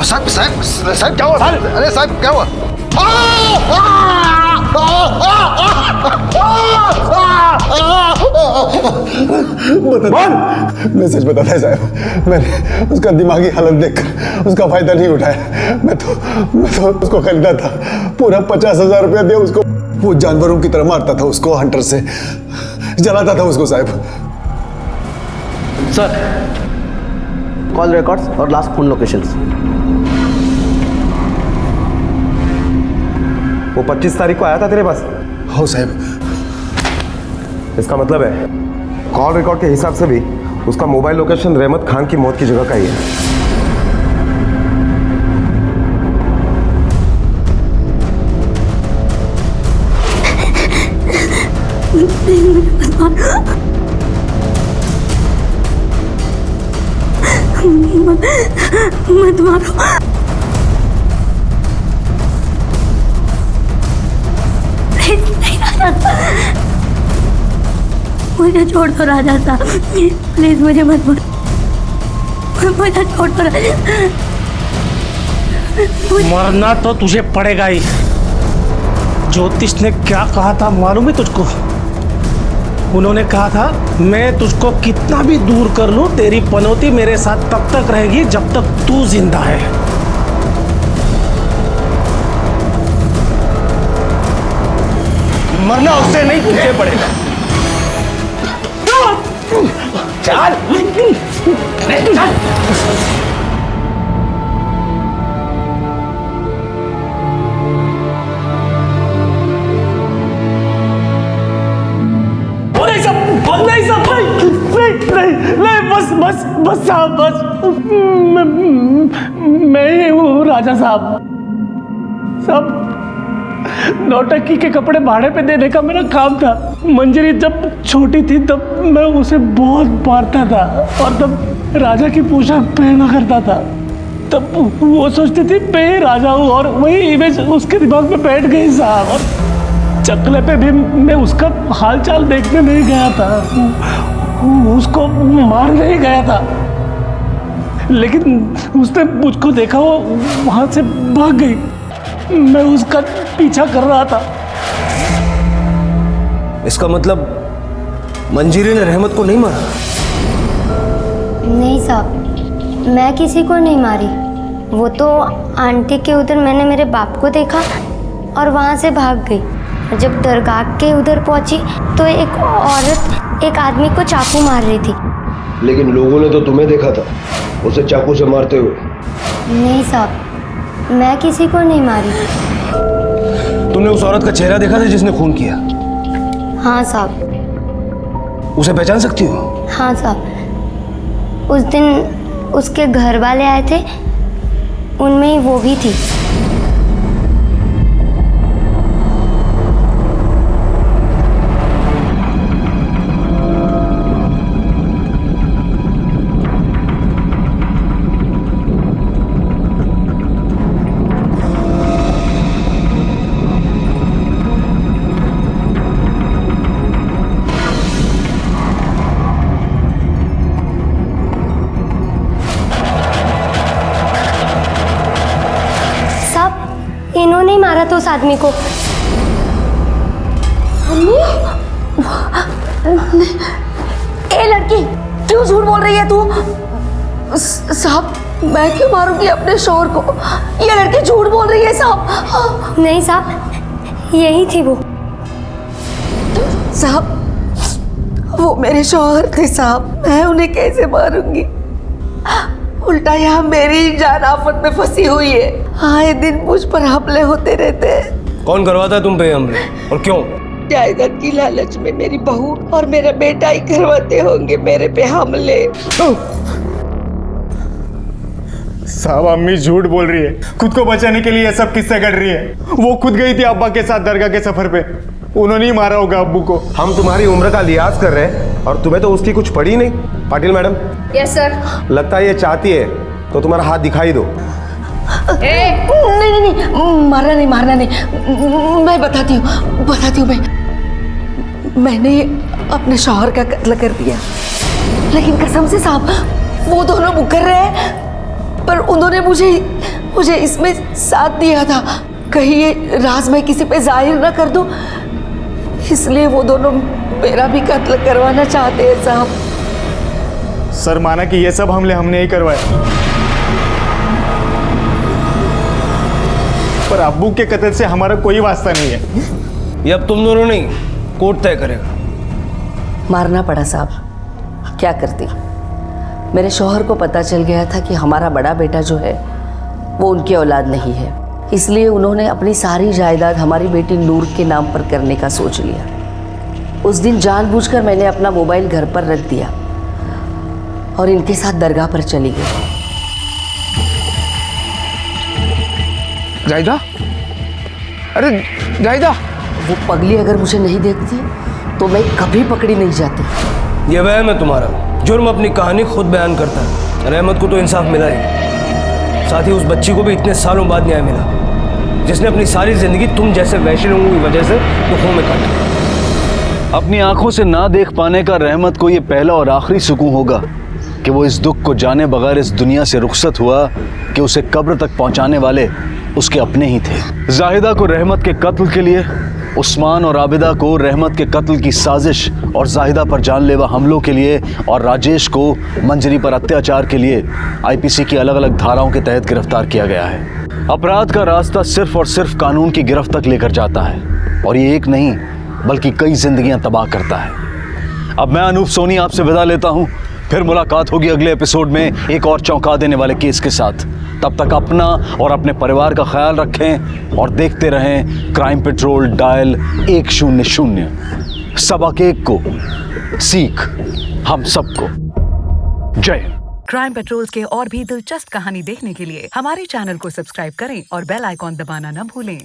साहब साहब साहब क्या हुआ? अरे साहब क्या हुआ? मैं सच बताता है साहब, मैंने उसका दिमागी हालत देखकर उसका फायदा नहीं उठाया। मैं तो उसको खरीदा था, पूरा 50,000 रुपया दे उसको। वो जानवरों की तरह मारता था उसको, हंटर से जलाता था उसको साहब। सर, कॉल रिकॉर्ड्स और लास्ट फोन लोकेशंस। वो 25 तारीख को आया था तेरे पास? हो साहब। इसका मतलब है कॉल रिकॉर्ड के हिसाब से भी उसका मोबाइल लोकेशन रहमत खान की मौत की जगह का ही है। मत मारो। मुझे छोड़ दो राजा साहब, प्लीज मुझे मत मारो, मुझे छोड़ दो राजा। मरना तो तुझे पड़ेगा ही। ज्योतिष ने क्या कहा था मालूम है तुझको? उन्होंने कहा था मैं तुझको कितना भी दूर कर लूं, तेरी पनौती मेरे साथ तब तक रहेगी जब तक तू जिंदा है। मरना उससे नहीं तुझे पड़ेगा। चल नहीं, बस साहब, बस मैं ही हूँ राजा साहब। नौटंकी के कपड़े भाड़े पे देने का मेरा काम था। मंजरी जब छोटी थी तब मैं उसे बहुत मारता था और तब राजा की पोशाक पहना करता था। तब वो सोचती थी मैं ही राजा हूँ और वही इमेज उसके दिमाग में बैठ गई साहब। और चकले पे भी मैं उसका हालचाल देखने नहीं गया था, उसको मारने ही गया था, लेकिन उसने मुझको देखा, वो वहां से भाग गई। मैं उसका पीछा कर रहा था। इसका मतलब मंजीरी ने रहमत को नहीं मारा? नहीं साहब, मैं किसी को नहीं मारी। वो तो आंटी के उधर मैंने मेरे बाप को देखा और वहाँ से भाग गई। जब दरगाह के उधर पहुँची तो एक औरत एक आदमी को चाकू मार रही थी। लेकिन लोगों ने तो तुम्हें देखा था उसे चाकू से मारते हुए। नहीं साहब, मैं किसी को नहीं मारी। तुमने उस औरत का चेहरा देखा था जिसने खून किया? हाँ साहब। उसे पहचान सकती हो? हाँ साहब, उस दिन उसके घर वाले आए थे, उनमें ही वो भी थी। इन्होंने ही मारा था उस आदमी को। ए लड़की, क्यों झूठ बोल रही है तू? साहब, मैं क्यों मारूंगी अपने शोहर को? ये लड़की झूठ बोल रही है साहब। नहीं साहब, यही थी वो। साहब, वो मेरे शोहर थे साहब, मैं उन्हें कैसे मारूंगी? उल्टा यहाँ मेरी जान आफत में फंसी हुई है। आए दिन मुझ पर हमले होते रहते हैं। कौन करवाता है तुम पे हमले और क्यों? जायदाद की लालच में मेरी बहू और मेरा बेटा ही करवाते होंगे मेरे पे हमले। साहब, अम्मी झूठ बोल रही है। खुद को बचाने के लिए ये सब किस्से कर रही है। वो खुद गई थी अब्बा के साथ दरगाह के सफर पे। उन्होंने ही मारा होगा अब्बू को। हम तुम्हारी उम्र का लिहाज कर रहे हैं और तुम्हें तो उसकी कुछ पड़ी नहीं। पाटिल मैडम। Yes sir. लगता है ये चाहती है तो तुम्हारा हाथ दिखाई दो। नहीं, मारना नहीं। मैं बताती हूँ मैंने अपने शौहर का कत्ल कर दिया। लेकिन कसम से साहब, वो दोनों मुकर रहे हैं, पर उन्होंने मुझे इसमें साथ दिया था। कहीं ये राज मैं किसी पे जाहिर ना कर दूं, इसलिए वो दोनों मेरा भी कत्ल करवाना चाहते हैं साहब। सर, माना कि ये सब हमले हमने ही करवाए, पर अब्बू के कत्ल से हमारा कोई वास्ता नहीं है। ये अब तुम दोनों नहीं, कोर्ट तय करेगा। मारना पड़ा साहब, क्या करती। मेरे शौहर को पता चल गया था कि हमारा बड़ा बेटा जो है वो उनकी औलाद नहीं है, इसलिए उन्होंने अपनी सारी जायदाद हमारी बेटी नूर के नाम पर करने का सोच लिया। उस दिन जानबूझकर मैंने अपना मोबाइल घर पर रख दिया और इनके साथ दरगाह पर चली गई। जायदा, अरे जायदा, वो पगली अगर मुझे नहीं देखती तो मैं कभी पकड़ी नहीं जाती। ये वहम है तुम्हारा। जुर्म अपनी कहानी खुद बयान करता है। रहमत को तो इंसाफ मिला ही, साथ ही उस बच्ची को भी इतने सालों बाद न्याय मिला, जिसने अपनी सारी जिंदगी तुम जैसे वैश्य लोगों की वजह से दुखों में काटी। अपनी आंखों से ना देख पाने का रहमत को ये पहला और आखिरी सुकून होगा कि वो इस दुख को जाने बगैर इस दुनिया से रुखसत हुआ कि उसे कब्र तक पहुंचाने वाले उसके अपने ही थे। जाहिदा को रहमत के कत्ल के लिए, उस्मान और आबिदा को रहमत के कत्ल की साजिश और जाहिदा पर जानलेवा हमलों के लिए, और राजेश को मंजरी पर अत्याचार के लिए आईपीसी की अलग अलग धाराओं के तहत गिरफ्तार किया गया है। अपराध का रास्ता सिर्फ और सिर्फ कानून की गिरफ्त तक लेकर जाता है, और ये एक नहीं बल्कि कई जिंदगियां तबाह करता है। अब मैं अनूप सोनी आपसे विदा लेता हूं। फिर मुलाकात होगी अगले एपिसोड में एक और चौंका देने वाले केस के साथ। तब तक अपना और अपने परिवार का ख्याल रखें और देखते रहें क्राइम पेट्रोल डायल 100। सबक एक को, सीख हम सबको। जय हिंद। क्राइम पेट्रोल के और भी दिलचस्प कहानी देखने के लिए हमारे चैनल को सब्सक्राइब करें और बेल आइकॉन दबाना न भूलें।